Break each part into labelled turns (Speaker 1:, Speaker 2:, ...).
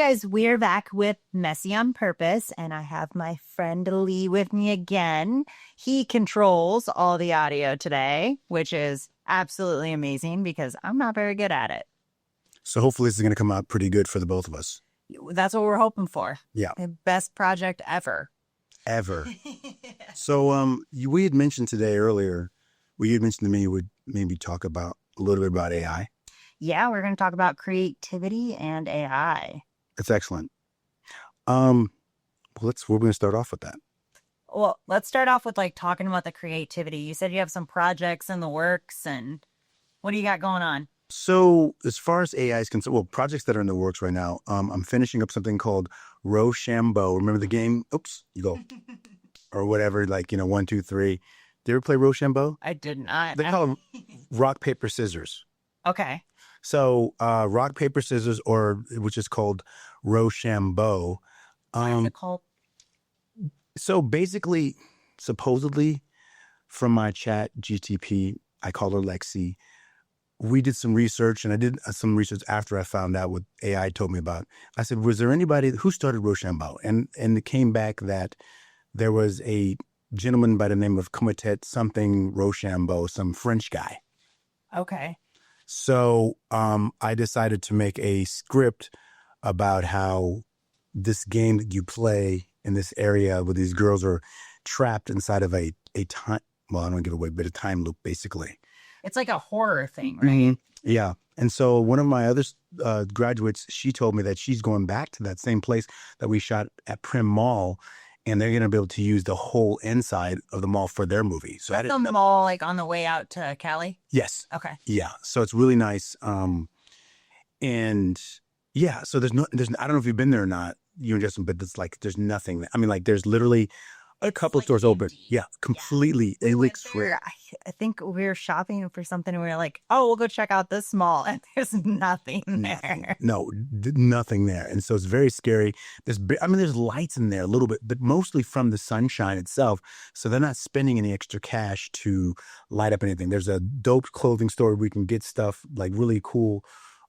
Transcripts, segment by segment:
Speaker 1: guys, we're back with Messy on Purpose, and I have my friend Lee with me again. He controls all the audio today, which is absolutely amazing because I'm not very good at it.
Speaker 2: So hopefully this is going to come out pretty good for the both of us.
Speaker 1: That's what we're hoping for.
Speaker 2: Yeah.
Speaker 1: The best project ever.
Speaker 2: Ever. So we had mentioned today earlier, you had mentioned to me you would maybe talk about a little bit about AI.
Speaker 1: Yeah, we're going to talk about creativity and AI.
Speaker 2: That's excellent. We're going to start off with that.
Speaker 1: Well, let's start off with talking about the creativity. You said you have some projects in the works, and what do you got going on?
Speaker 2: So as far as AI is concerned, projects that are in the works right now, I'm finishing up something called Rochambeau. Remember the game? Oops, you go. Or whatever, 1, 2, 3. Did you ever play Rochambeau?
Speaker 1: I did not.
Speaker 2: They call it rock, paper, scissors.
Speaker 1: Okay.
Speaker 2: So rock, paper, scissors, which is called Rochambeau.
Speaker 1: What is it called?
Speaker 2: So basically, supposedly, from my chat GTP, I call her Lexi. We did some research, and I did some research after I found out what AI told me about. I said, was there anybody who started Rochambeau? And it came back that there was a gentleman by the name of Comité something Rochambeau, some French guy.
Speaker 1: Okay.
Speaker 2: So I decided to make a script about how this game that you play in this area where these girls are trapped inside of a time, well, I don't want to give away, but a time loop, basically.
Speaker 1: It's like a horror thing, right?
Speaker 2: Mm-hmm. Yeah. And so one of my other graduates, she told me that she's going back to that same place that we shot at Prim Mall, and they're going to be able to use the whole inside of the mall for their movie. So
Speaker 1: the mall, on the way out to Cali?
Speaker 2: Yes.
Speaker 1: Okay.
Speaker 2: Yeah. So it's really nice. And yeah, so there's I don't know if you've been there or not, you and Justin, but it's there's nothing. I mean, there's literally a couple of stores open. Yeah, completely.
Speaker 1: Yeah. I think we were shopping for something and we were like, oh, we'll go check out this mall. And there's nothing there.
Speaker 2: No, nothing there. And so it's very scary. There's lights in there a little bit, but mostly from the sunshine itself. So they're not spending any extra cash to light up anything. There's a dope clothing store where we can get stuff really cool.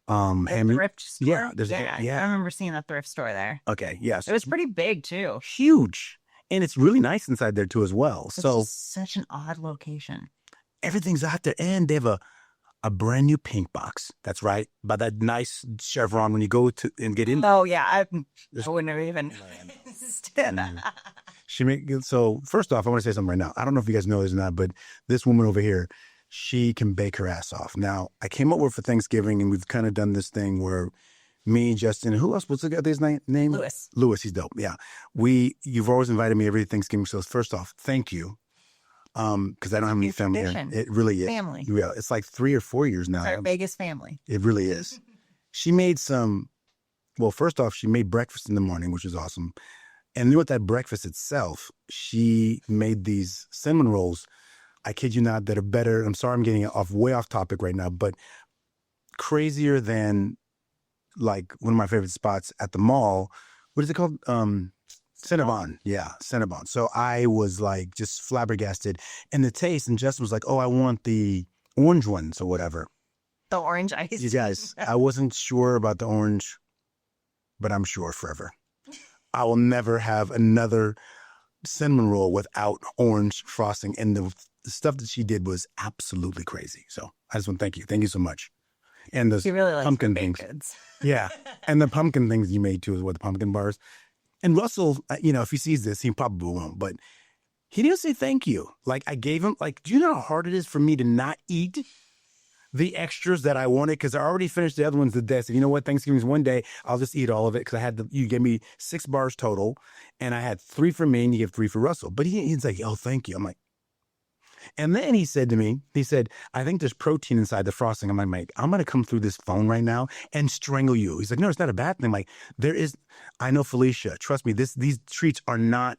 Speaker 1: Thrift store?
Speaker 2: Yeah,
Speaker 1: I remember seeing a thrift store there.
Speaker 2: Okay, yes.
Speaker 1: It was pretty big too.
Speaker 2: Huge. And it's really nice inside there too as well. So
Speaker 1: such an odd location.
Speaker 2: Everything's out there, and they have a brand new pink box. That's right, by that nice chevron when you go to and get in.
Speaker 1: Oh yeah, I wouldn't have even.
Speaker 2: So first off, I want to say something right now. I don't know if you guys know this or not, but this woman over here, she can bake her ass off. Now, I came up with for Thanksgiving, and we've kind of done this thing where me, Justin, who else? What's the guy's name? Lewis, he's dope. Yeah. You've always invited me every Thanksgiving. So first off, thank you. Because I don't have any family here. It really is.
Speaker 1: Family.
Speaker 2: Yeah. It's 3 or 4 years now.
Speaker 1: It's our biggest family.
Speaker 2: It really is. She made first off, she made breakfast in the morning, which is awesome. And with that breakfast itself, she made these cinnamon rolls. I kid you not, that are better. I'm sorry I'm getting way off topic right now, but crazier than one of my favorite spots at the mall. What is it called? Cinnabon. Yeah, Cinnabon. So I was just flabbergasted. And the taste, and Justin was like, oh, I want the orange ones or whatever.
Speaker 1: The orange ice.
Speaker 2: You guys, I wasn't sure about the orange, but I'm sure forever. I will never have another cinnamon roll without orange frosting. And the stuff that she did was absolutely crazy. So I just want to thank you. Thank you so much. And the
Speaker 1: really
Speaker 2: pumpkin things.
Speaker 1: Goods.
Speaker 2: Yeah. And the pumpkin things you made too, is what the pumpkin bars. And Russell, if he sees this, he probably won't, but he didn't say thank you. I gave him, do you know how hard it is for me to not eat the extras that I wanted? Because I already finished the other ones the day. I said, you know what? Thanksgiving's one day. I'll just eat all of it. Because you gave me 6 bars total, and I had 3 for me, and you gave 3 for Russell. But he's like, oh, thank you. I'm like, and then he said to me, I think there's protein inside the frosting. I'm like, Mike, I'm going to come through this phone right now and strangle you. He's like, no, it's not a bad thing. I'm like, there is, I know, Felicia, trust me, these treats are not,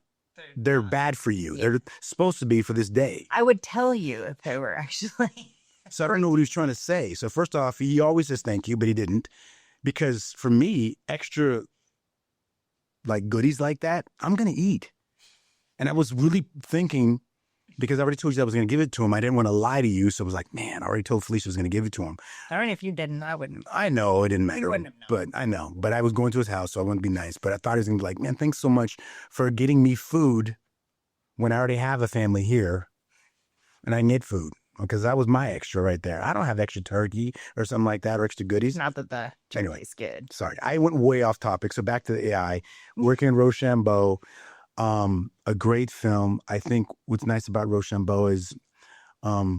Speaker 2: they're bad for you. They're supposed to be for this day.
Speaker 1: I would tell you if they were actually.
Speaker 2: So I don't know what he was trying to say. So first off, he always says thank you, but he didn't. Because for me, extra goodies like that, I'm going to eat. And I was really thinking, because I already told you I was going to give it to him. I didn't want to lie to you. So I was like, man, I already told Felicia I was going to give it to him.
Speaker 1: I mean, if you didn't, I wouldn't.
Speaker 2: I know it didn't
Speaker 1: You
Speaker 2: matter,
Speaker 1: wouldn't have
Speaker 2: but I know. But I was going to his house, so I wanted to be nice. But I thought he was going to be like, man, thanks so much for getting me food when I already have a family here and I need food. Because that was my extra right there. I don't have extra turkey or something like that or extra goodies.
Speaker 1: Not that the turkey's
Speaker 2: Anyway,
Speaker 1: good.
Speaker 2: sorry. I went way off topic. So back to the AI. Working in Rochambeau, a great film. I think what's nice about Rochambeau is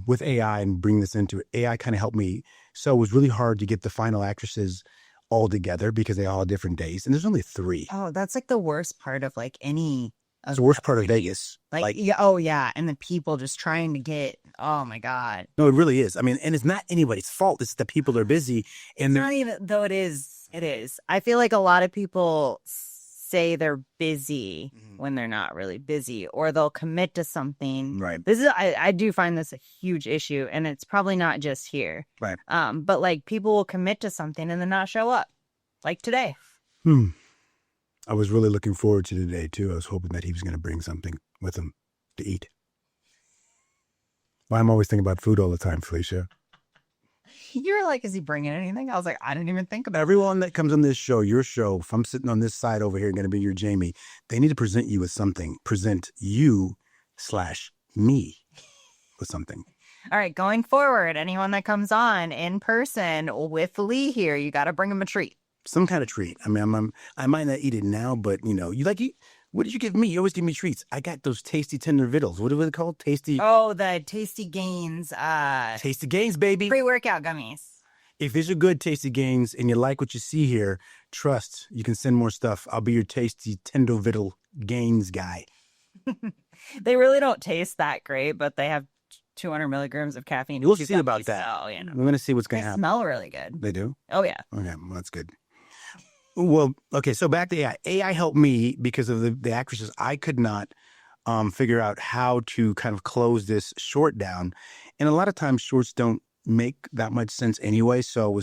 Speaker 2: with AI and bring this into it, AI kind of helped me. So it was really hard to get the final actresses all together because they all had different days. And there's only 3.
Speaker 1: Oh, that's like the worst part of like any.
Speaker 2: It's the worst part of Vegas.
Speaker 1: Like, yeah, oh yeah, and the people just trying to get. Oh my God.
Speaker 2: No, it really is. I mean, and it's not anybody's fault. It's the people are busy, and
Speaker 1: It's not even though it is. It is. I feel like a lot of people say they're busy when they're not really busy, or they'll commit to something.
Speaker 2: Right.
Speaker 1: This is. I do find this a huge issue, and it's probably not just here.
Speaker 2: Right.
Speaker 1: But like people will commit to something and then not show up, like today.
Speaker 2: I was really looking forward to today too. I was hoping that he was going to bring something with him to eat. Well, I'm always thinking about food all the time, Felicia.
Speaker 1: You were like, is he bringing anything? I was like, I didn't even think about it.
Speaker 2: Everyone that comes on this show, your show, if I'm sitting on this side over here, going to be your Jamie, they need to present you with something. Present you/me with something.
Speaker 1: All right, going forward, anyone that comes on in person with Lee here, you got to bring him a treat.
Speaker 2: Some kind of treat. I mean, I might not eat it now, but what did you give me? You always give me treats. I got those tasty tender vittles. What are they called? Tasty.
Speaker 1: Oh, the Tasty Gains.
Speaker 2: Tasty Gains, baby.
Speaker 1: Pre-workout gummies.
Speaker 2: If these are good Tasty Gains and you like what you see here, trust, you can send more stuff. I'll be your Tasty Tender Vittle Gains guy.
Speaker 1: They really don't taste that great, but they have 200 milligrams of caffeine.
Speaker 2: We'll see about that.
Speaker 1: So, you know.
Speaker 2: We're going to see what's going to
Speaker 1: They
Speaker 2: happen.
Speaker 1: smell really good.
Speaker 2: They do?
Speaker 1: Oh, yeah.
Speaker 2: Okay, well, that's good. Well, okay, so back to AI. AI helped me because of the actresses. I could not figure out how to kind of close this short down. And a lot of times shorts don't make that much sense anyway. So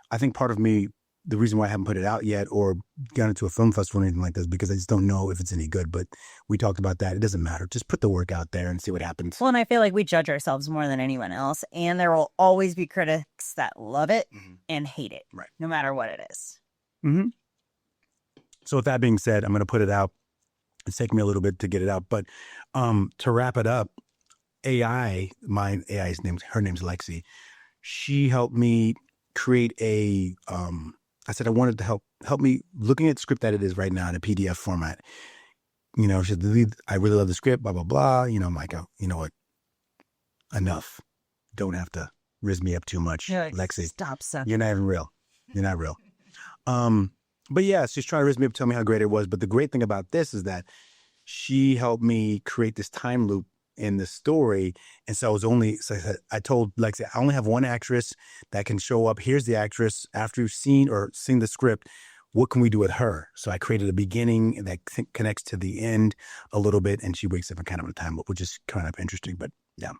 Speaker 2: I think part of me, the reason why I haven't put it out yet or gone into a film festival or anything like this, because I just don't know if it's any good. But we talked about that. It doesn't matter. Just put the work out there and see what happens.
Speaker 1: Well, and I feel like we judge ourselves more than anyone else. And there will always be critics that love it and hate it,
Speaker 2: right?
Speaker 1: No matter what it is.
Speaker 2: Mm-hmm. So with that being said, I'm going to put it out. It's taking me a little bit to get it out, but to wrap it up, her name's Lexi. She helped me create I said I wanted to help me looking at the script that it is right now in a PDF format. You know, she said, I really love the script, blah, blah, blah. You know, I'm like, oh, you know what? Enough. Don't have to riz me up too much, Lexi.
Speaker 1: Stop, son.
Speaker 2: You're not even real. You're not real. But yeah, she's trying to raise me up, tell me how great it was. But the great thing about this is that she helped me create this time loop in the story. And so I told Lexi, I only have one actress that can show up. Here's the actress. After you've seen the script, what can we do with her? So I created a beginning that connects to the end a little bit. And she wakes up in kind of a time loop, which is kind of interesting. But yeah.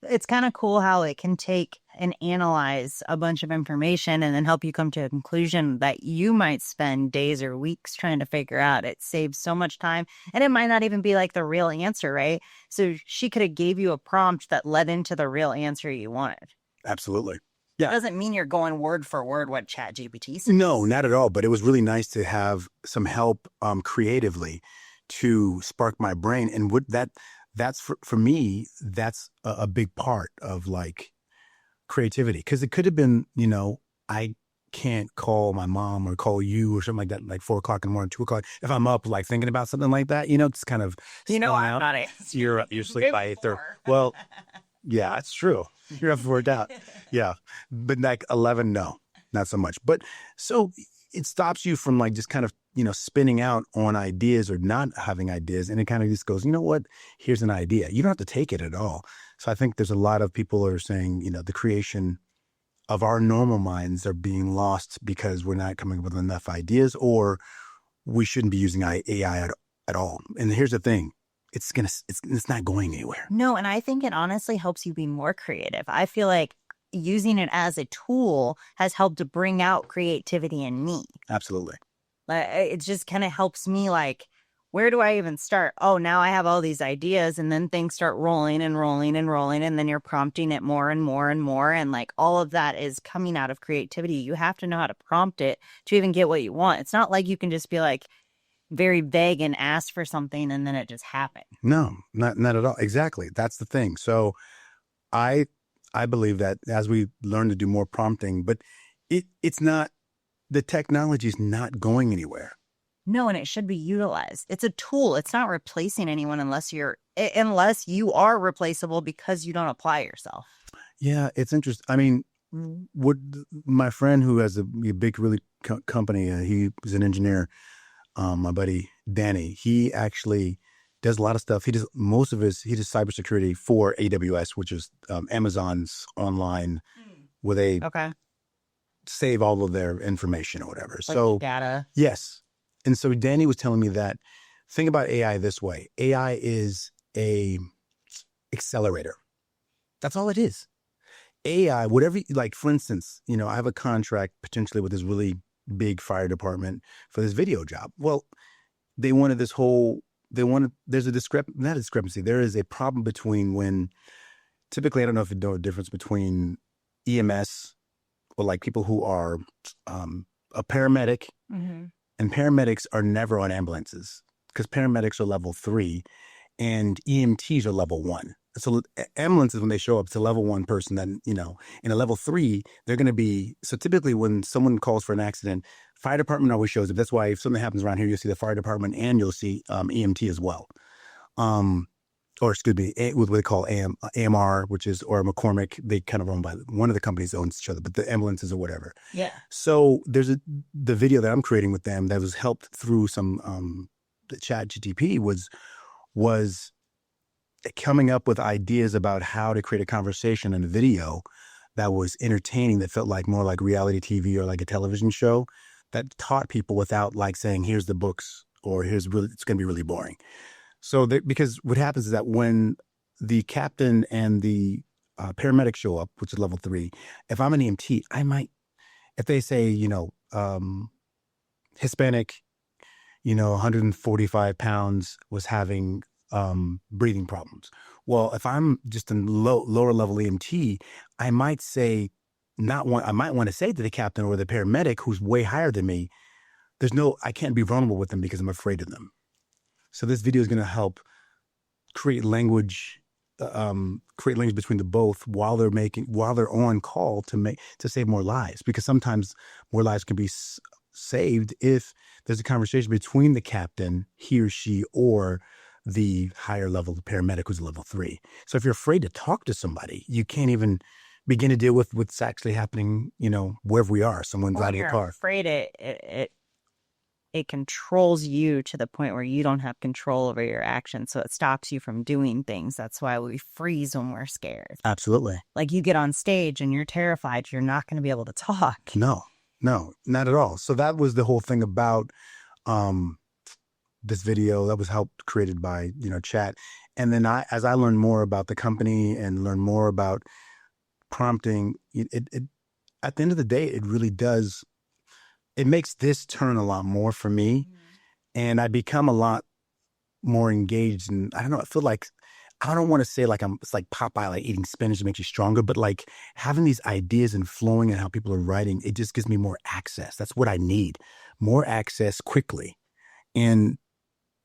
Speaker 1: It's kind of cool how it can take and analyze a bunch of information and then help you come to a conclusion that you might spend days or weeks trying to figure out. It saves so much time, and it might not even be like the real answer, right? So she could have gave you a prompt that led into the real answer you wanted.
Speaker 2: Absolutely. Yeah.
Speaker 1: It doesn't mean you're going word for word what ChatGPT says.
Speaker 2: No, not at all. But it was really nice to have some help creatively to spark my brain. And that's for me, that's a big part of like creativity. Because it could have been, you know, I can't call my mom or call you or something like that, like 4 o'clock in the morning, 2 o'clock. If I'm up like thinking about something like that, you know, it's kind of,
Speaker 1: I'm
Speaker 2: out.
Speaker 1: not it.
Speaker 2: You're asleep by 8:30. Well, yeah, that's true. You're up for it out. Yeah. But like 11, no, not so much. But so it stops you from like just kind of, you know, spinning out on ideas or not having ideas. And it kind of just goes, you know what, here's an idea. You don't have to take it at all. So I think there's a lot of people who are saying, you know, the creation of our normal minds are being lost because we're not coming up with enough ideas, or we shouldn't be using AI at all. And here's the thing. It's not going anywhere.
Speaker 1: No, and I think it honestly helps you be more creative. I feel like using it as a tool has helped to bring out creativity in me.
Speaker 2: Absolutely.
Speaker 1: It just kind of helps me like where do I even start? Oh, now I have all these ideas, and then things start rolling and rolling and rolling, and then you're prompting it more and more and more. And like all of that is coming out of creativity. You have to know how to prompt it to even get what you want. It's not like you can just be like very vague and ask for something and then it just happens.
Speaker 2: No, not at all. Exactly. That's the thing. So I I believe that as we learn to do more prompting, but it's not, the technology is not going anywhere.
Speaker 1: No, and it should be utilized. It's a tool. It's not replacing anyone unless you are replaceable because you don't apply yourself.
Speaker 2: Yeah, it's interesting. I mean, what my friend who has a big, really company, he was an engineer. My buddy Danny, he actually does a lot of stuff. He does cybersecurity for AWS, which is Amazon's online, where they
Speaker 1: Okay.
Speaker 2: save all of their information or whatever.
Speaker 1: Like
Speaker 2: So
Speaker 1: data.
Speaker 2: yes, and so Danny was telling me that, think about AI this way: AI is a accelerator. That's all it is. AI, whatever, like for instance, I have a contract potentially with this really big fire department for this video job. Well, they wanted this whole, there's a not a discrepancy. There is a problem between when, typically, I don't know if you know the difference between EMS or like people who are a paramedic, and paramedics are never on ambulances because paramedics are level 3 and EMTs are level 1. So ambulances, when they show up, it's a level 1 person. Then, in a level 3, they're going to be, so typically when someone calls for an accident, fire department always shows up. That's why if something happens around here, you'll see the fire department and you'll see EMT as well. Or excuse me, what they call AMR, which is, or McCormick. They kind of own by one of the companies owns each other, but the ambulances or whatever.
Speaker 1: Yeah.
Speaker 2: So there's the video that I'm creating with them that was helped through some the chat GTP was coming up with ideas about how to create a conversation in a video that was entertaining, that felt like more like reality TV or like a television show, that taught people without like saying, here's the books, or it's going to be really boring. So because what happens is that when the captain and the paramedic show up, which is level 3, if I'm an EMT, I might, if they say, Hispanic, 145 pounds, was having breathing problems. Well, if I'm just a lower level EMT, I might say, I might want to say to the captain or the paramedic who's way higher than me, I can't be vulnerable with them because I'm afraid of them. So this video is going to help create language between the both while they're on call to save more lives, because sometimes more lives can be saved if there's a conversation between the captain, he or she, or the higher level paramedic who's level 3. So if you're afraid to talk to somebody, you can't even begin to deal with what's actually happening, wherever we are. Someone's riding a car.
Speaker 1: Afraid it controls you to the point where you don't have control over your actions. So it stops you from doing things. That's why we freeze when we're scared.
Speaker 2: Absolutely.
Speaker 1: Like you get on stage and you're terrified, you're not going to be able to talk.
Speaker 2: No, not at all. So that was the whole thing about this video that was created by, chat. And then as I learned more about the company and learned more about prompting, it at the end of the day, it really does. It makes this turn a lot more for me, and I become a lot more engaged. And I don't know, I feel like, I don't want to say like it's like Popeye, like eating spinach makes you stronger, but like having these ideas and flowing and how people are writing, it just gives me more access. That's what I need, more access quickly. And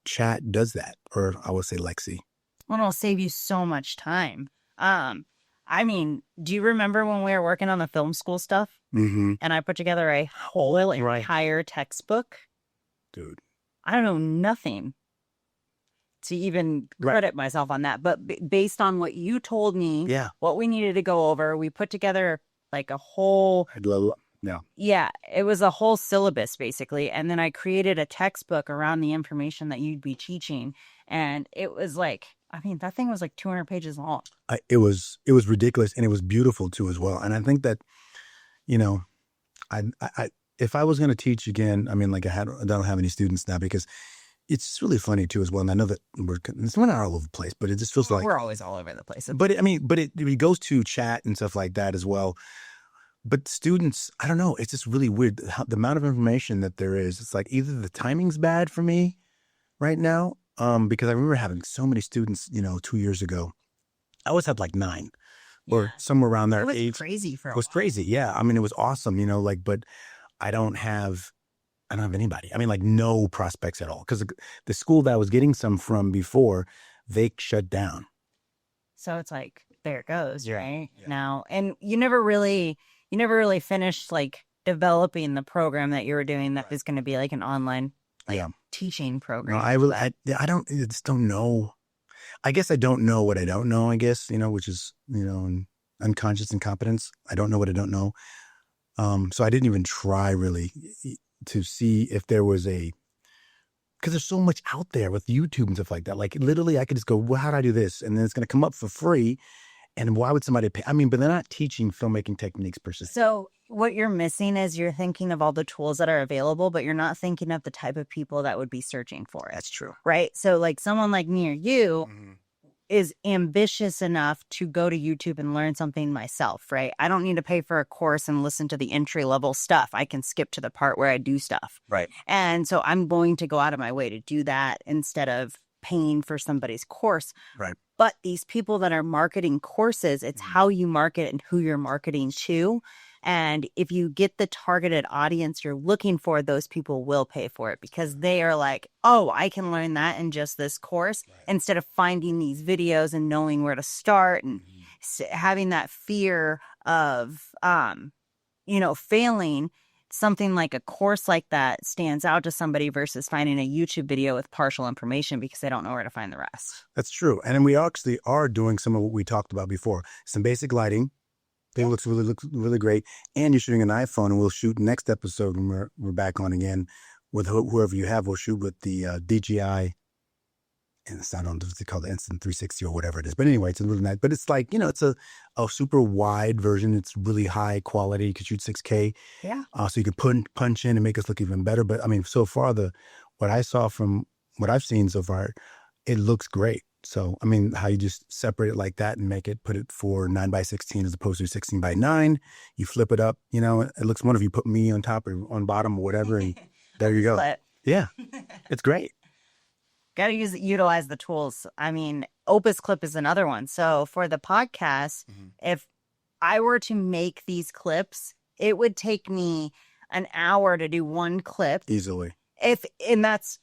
Speaker 2: chat does that, or I would say Lexi.
Speaker 1: Well, it'll save you so much time. I mean, do you remember when we were working on the film school stuff?
Speaker 2: Mm-hmm.
Speaker 1: And I put together a whole entire textbook?
Speaker 2: Dude.
Speaker 1: I don't know nothing to even credit myself on that. But based on what you told me, what we needed to go over, we put together like a whole... Yeah, it was a whole syllabus basically. And then I created a textbook around the information that you'd be teaching. And it was like, I mean, that thing was like 200 pages long.
Speaker 2: It was ridiculous, and it was beautiful too as well. And I think that, I if I was going to teach again, I mean, like I don't have any students now, because it's really funny too as well. And I know that we're not all over the place, but it just feels like
Speaker 1: we're always all over the place.
Speaker 2: But it goes to chat and stuff like that as well. But students, I don't know, it's just really weird the amount of information that there is. It's like either the timing's bad for me, right now. Because I remember having so many students, 2 years ago. I always had like 9 or
Speaker 1: Yeah.
Speaker 2: somewhere around
Speaker 1: It
Speaker 2: their
Speaker 1: was
Speaker 2: age.
Speaker 1: crazy for
Speaker 2: It
Speaker 1: a
Speaker 2: was
Speaker 1: while.
Speaker 2: crazy. Yeah. I mean, it was awesome, like, but I don't have, I don't have anybody. I mean, like no prospects at all. Because the school that I was getting some from before, they shut down.
Speaker 1: So it's like, there it goes,
Speaker 2: Yeah.
Speaker 1: right?
Speaker 2: Yeah.
Speaker 1: Now, and you never really finished like developing the program that you were doing that
Speaker 2: Right.
Speaker 1: was going to be like an online like
Speaker 2: Yeah.
Speaker 1: teaching
Speaker 2: No,
Speaker 1: program.
Speaker 2: I really, I don't, I just don't know. I guess I don't know what I don't know, I guess, which is, unconscious incompetence. I don't know what I don't know. So I didn't even try really to see if there was because there's so much out there with YouTube and stuff like that. Like literally I could just go, well, how do I do this? And then it's going to come up for free. And why would somebody pay? I mean, but they're not teaching filmmaking techniques per se.
Speaker 1: So what you're missing is you're thinking of all the tools that are available, but you're not thinking of the type of people that would be searching for it.
Speaker 2: That's true.
Speaker 1: Right. So like someone like me or you
Speaker 2: Mm-hmm.
Speaker 1: is ambitious enough to go to YouTube and learn something myself, right? I don't need to pay for a course and listen to the entry level stuff. I can skip to the part where I do stuff.
Speaker 2: Right.
Speaker 1: And so I'm going to go out of my way to do that instead of paying for somebody's course.
Speaker 2: Right.
Speaker 1: But these people that are marketing courses, it's how you market and who you're marketing to. And if you get the targeted audience you're looking for, those people will pay for it because they are like, oh, I can learn that in just this course instead of finding these videos and knowing where to start and having that fear of, failing. Something like a course like that stands out to somebody versus finding a YouTube video with partial information because they don't know where to find the rest.
Speaker 2: That's true. And then we actually are doing some of what we talked about before. Some basic lighting. They looks really great. And you're shooting an iPhone, and we'll shoot next episode when we're back on again with whoever you have. We'll shoot with the DJI, and it's not on what they call the Instant 360 or whatever it is. But anyway, it's a really nice. But it's like it's a super wide version. It's really high quality. You can shoot 6K.
Speaker 1: Yeah.
Speaker 2: So you can punch in and make us look even better. But I mean, so far what I saw from what I've seen so far, it looks great. So, I mean, how you just separate it like that and put it for 9x16 as opposed to 16x9. You flip it up, it looks wonderful. You put me on top or on bottom or whatever, and there you go.
Speaker 1: But
Speaker 2: Yeah, it's great.
Speaker 1: got to utilize the tools. I mean, Opus Clip is another one. So for the podcast, if I were to make these clips, it would take me an hour to do one clip.
Speaker 2: Easily.
Speaker 1: And that's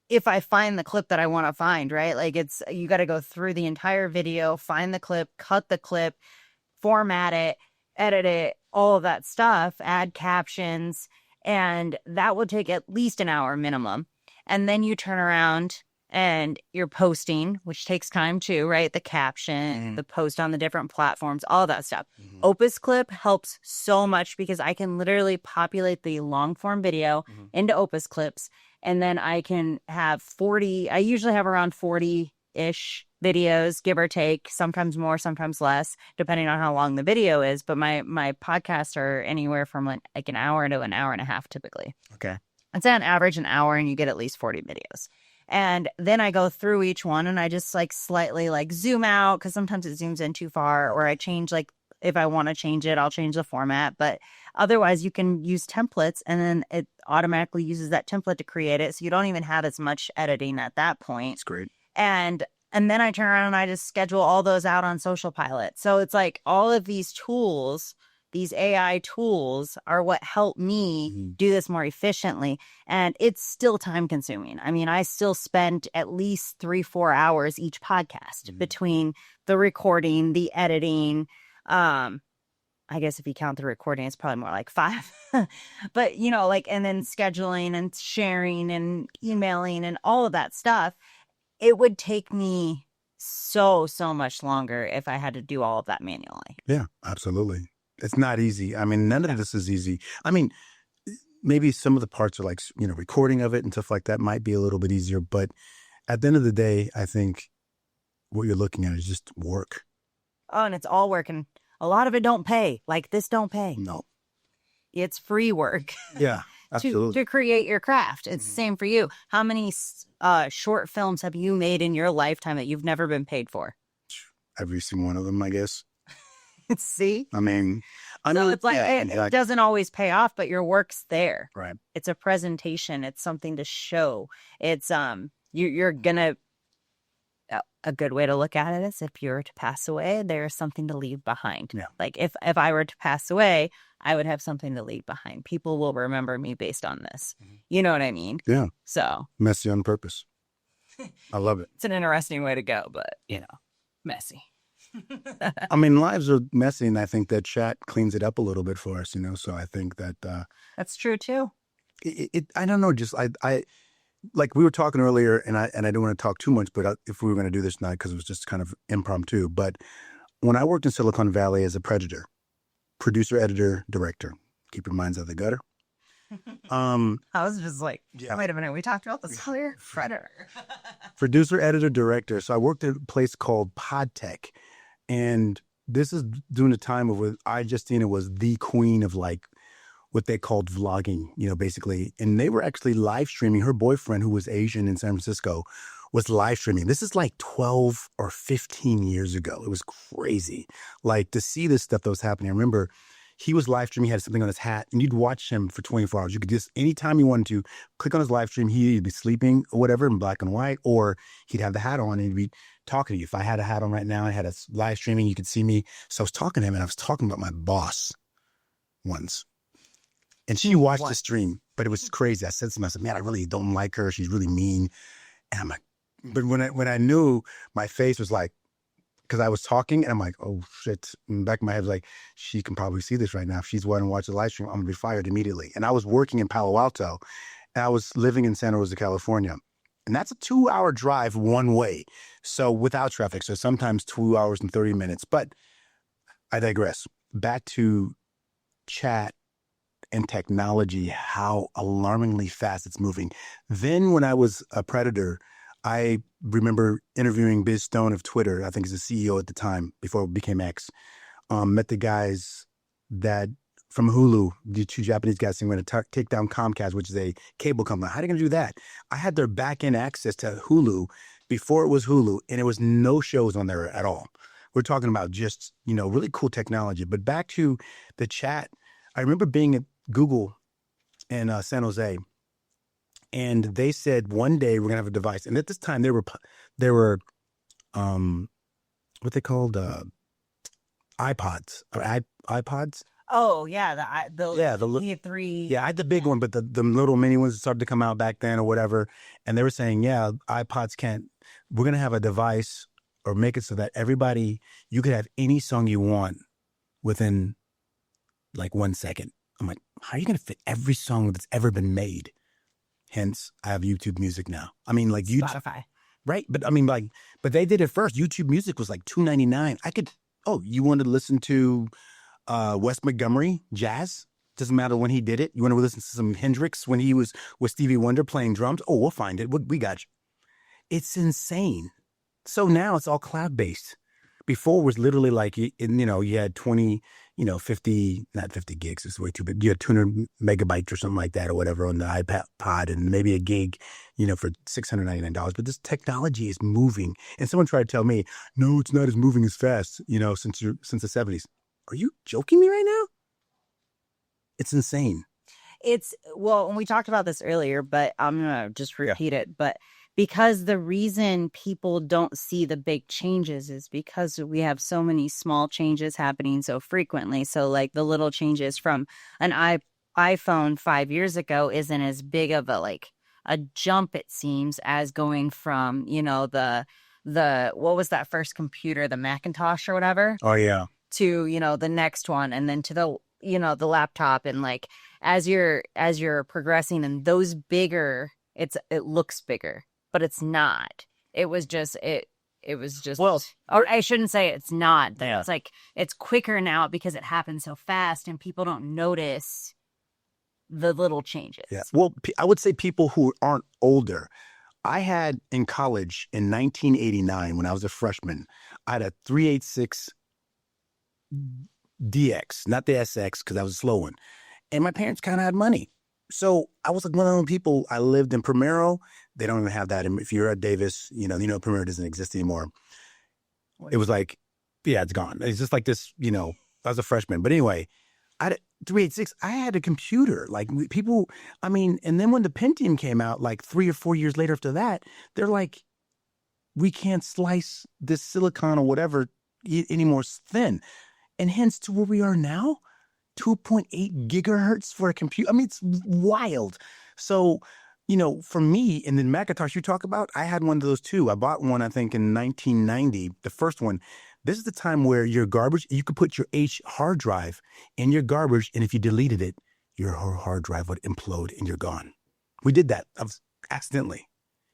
Speaker 1: if I find the clip that I want to find, right? Like you got to go through the entire video, find the clip, cut the clip, format it, edit it, all of that stuff, add captions, and that would take at least an hour minimum. And then you turn around and you're posting, which takes time too, right? The caption, the post on the different platforms, all that stuff. Opus Clip helps so much because I can literally populate the long form video into Opus Clips. And then I can have I usually have around 40-ish videos, give or take, sometimes more, sometimes less, depending on how long the video is. But my podcasts are anywhere from like an hour to an hour and a half typically.
Speaker 2: Okay.
Speaker 1: It's on average an hour and you get at least 40 videos. And then I go through each one and I just like slightly like zoom out because sometimes it zooms in too far, or I change like if I want to change it, I'll change the format. But otherwise you can use templates and then it automatically uses that template to create it. So you don't even have as much editing at that point.
Speaker 2: It's great.
Speaker 1: And then I turn around and I just schedule all those out on Social Pilot. So it's like all of these tools, these AI tools are what help me do this more efficiently. And it's still time consuming. I mean, I still spend at least 3-4 hours each podcast between the recording, the editing. I guess if you count the recording, it's probably more like 5. But, and then scheduling and sharing and emailing and all of that stuff. It would take me so much longer if I had to do all of that manually.
Speaker 2: Yeah, absolutely. It's not easy. I mean, none of this is easy. I mean, maybe some of the parts are like, recording of it and stuff like that might be a little bit easier. But at the end of the day, I think what you're looking at is just work.
Speaker 1: Oh, and it's all work. And a lot of it don't pay. Like this don't pay.
Speaker 2: No.
Speaker 1: It's free work.
Speaker 2: Yeah, absolutely.
Speaker 1: to create your craft. It's the same for you. How many short films have you made in your lifetime that you've never been paid for?
Speaker 2: Every single one of them, I guess.
Speaker 1: See?
Speaker 2: I mean, I
Speaker 1: So
Speaker 2: know.
Speaker 1: it's like
Speaker 2: Yeah,
Speaker 1: it doesn't always pay off, but your work's there.
Speaker 2: right.
Speaker 1: It's a presentation. It's something to show. It's you're gonna a good way to look at it is if you were to pass away, there's something to leave behind.
Speaker 2: Yeah.
Speaker 1: Like if I were to pass away, I would have something to leave behind. People will remember me based on this. You know what I mean?
Speaker 2: Yeah.
Speaker 1: So
Speaker 2: Messy on purpose. I love it.
Speaker 1: it's an interesting way to go, but messy.
Speaker 2: I mean, lives are messy, and I think that chat cleans it up a little bit for us, So I think that
Speaker 1: That's true too.
Speaker 2: I don't know, just I like we were talking earlier, and I don't want to talk too much, but if we were going to do this tonight, because it was just kind of impromptu. But when I worked in Silicon Valley as a predator, producer, editor, director, keep your minds out of the gutter.
Speaker 1: I was just like,
Speaker 2: Yeah.
Speaker 1: wait a minute, we talked about this earlier. Predator.
Speaker 2: Producer, editor, director. So I worked at a place called PodTech, and this is during the time of when Justina was the queen of like what they called vlogging, basically. And they were actually live streaming. Her boyfriend, who was Asian in San Francisco, was live streaming. This is like 12 or 15 years ago. It was crazy. Like to see this stuff that was happening. I remember he was live streaming, he had something on his hat, and you'd watch him for 24 hours. You could just, anytime you wanted to, click on his live stream, he'd be sleeping or whatever in black and white, or he'd have the hat on and he'd be talking to you. If I had a hat on right now, I had a live streaming, you could see me. So I was talking to him, and I was talking about my boss once. And she watched the stream, but it was crazy. I said to myself, man, I really don't like her. She's really mean. And I'm like, but when I knew, my face was like, because I was talking, and I'm like, oh shit. In the back of my head was like, she can probably see this right now. If she's wanting to watch the live stream, I'm gonna be fired immediately. And I was working in Palo Alto, and I was living in Santa Rosa, California. And that's a 2-hour drive one way. So without traffic. So sometimes 2 hours and 30 minutes. But I digress. Back to chat and technology, how alarmingly fast it's moving. Then when I was a predator, I remember interviewing Biz Stone of Twitter. I think he's the CEO at the time before it became X. Met the guys that from Hulu, the two Japanese guys saying we're going to take down Comcast, which is a cable company. How are they going to do that? I had their back end access to Hulu before it was Hulu, and there was no shows on there at all. We're talking about just, really cool technology. But back to the chat, I remember being at Google in San Jose, and they said one day we're gonna have a device. And at this time, there were what they called iPods or iPods.
Speaker 1: Oh yeah, the
Speaker 2: E3. Yeah, I had the big one, but the little mini ones started to come out back then or whatever. And they were saying, yeah, iPods can't. We're gonna have a device or make it so that you could have any song you want within like 1 second. I'm like, how are you going to fit every song that's ever been made? Hence, I have YouTube Music now. I mean, like
Speaker 1: Spotify.
Speaker 2: Right? But I mean, but they did it first. YouTube Music was like $2.99. You wanted to listen to Wes Montgomery jazz? Doesn't matter when he did it. You want to listen to some Hendrix when he was with Stevie Wonder playing drums? Oh, we'll find it. We got you. It's insane. So now it's all cloud-based. Before it was literally like, you had 20, 50, not 50 gigs, it's way too big. You had 200 megabytes or something like that or whatever on the iPod, and maybe a gig, for $699. But this technology is moving. And someone tried to tell me, no, it's not as moving as fast, since the 70s. Are you joking me right now? It's insane.
Speaker 1: And we talked about this earlier, but I'm going to just repeat it. But because the reason people don't see the big changes is because we have so many small changes happening so frequently. So like the little changes from an iPhone 5 years ago isn't as big of a jump, it seems, as going from, the what was that first computer, the Macintosh or whatever?
Speaker 2: Oh, yeah.
Speaker 1: To, the next one, and then to the laptop. And like as you're progressing and those bigger, it looks bigger. But it's not. It was just. Well, or I shouldn't say it's not. Yeah. It's like it's quicker now because it happens so fast, and people don't notice the little changes.
Speaker 2: Yeah. Well, I would say people who aren't older. I had in college in 1989 when I was a freshman. I had a 386 DX, not the SX, because that was a slow one, and my parents kind of had money. So I was like one of those people. I lived in Primero. They don't even have that. And if you're at Davis, Primero doesn't exist anymore. It was like, yeah, it's gone. It's just like this, I was a freshman. But anyway, I 386. I had a computer. Like people, I mean, and then when the Pentium came out, like 3 or 4 years later after that, they're like, we can't slice this silicon or whatever any more thin, and hence to where we are now, 2.8 gigahertz for a computer. I mean, it's wild. So, for me, and the Macintosh you talk about, I had one of those too. I bought one, I think, in 1990, the first one. This is the time where your garbage, you could put your H hard drive in your garbage, and if you deleted it, your whole hard drive would implode and you're gone. We did that accidentally.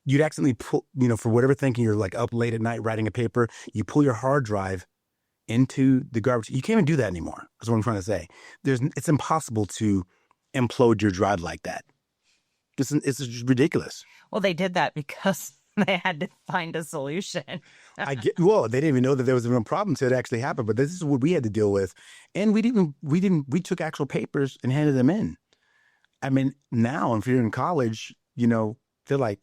Speaker 2: You'd accidentally pull, for whatever thinking you're like up late at night writing a paper, you pull your hard drive into the garbage. You can't even do that anymore. That's what I'm trying to say. It's impossible to implode your drive like that. It's just ridiculous.
Speaker 1: Well, they did that because they had to find a solution.
Speaker 2: Well, they didn't even know that there was a problem until it actually happened. But this is what we had to deal with, and we took actual papers and handed them in. I mean, now if you're in college, they're like,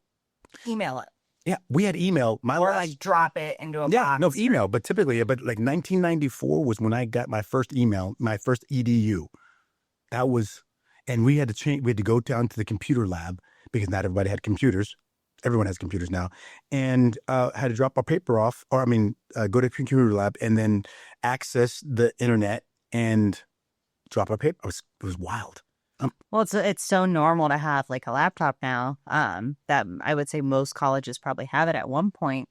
Speaker 1: Email it.
Speaker 2: Yeah, we had email.
Speaker 1: Like drop it into a
Speaker 2: yeah,
Speaker 1: box.
Speaker 2: no email, but like 1994 was when I got my first email, my first EDU. That was, and we had to change. We had to go down to the computer lab because not everybody had computers. Everyone has computers now, and had to drop our paper off, or go to the computer lab and then access the internet and drop our paper. It was wild.
Speaker 1: Well, it's so normal to have like a laptop now, that I would say most colleges probably have it. At one point,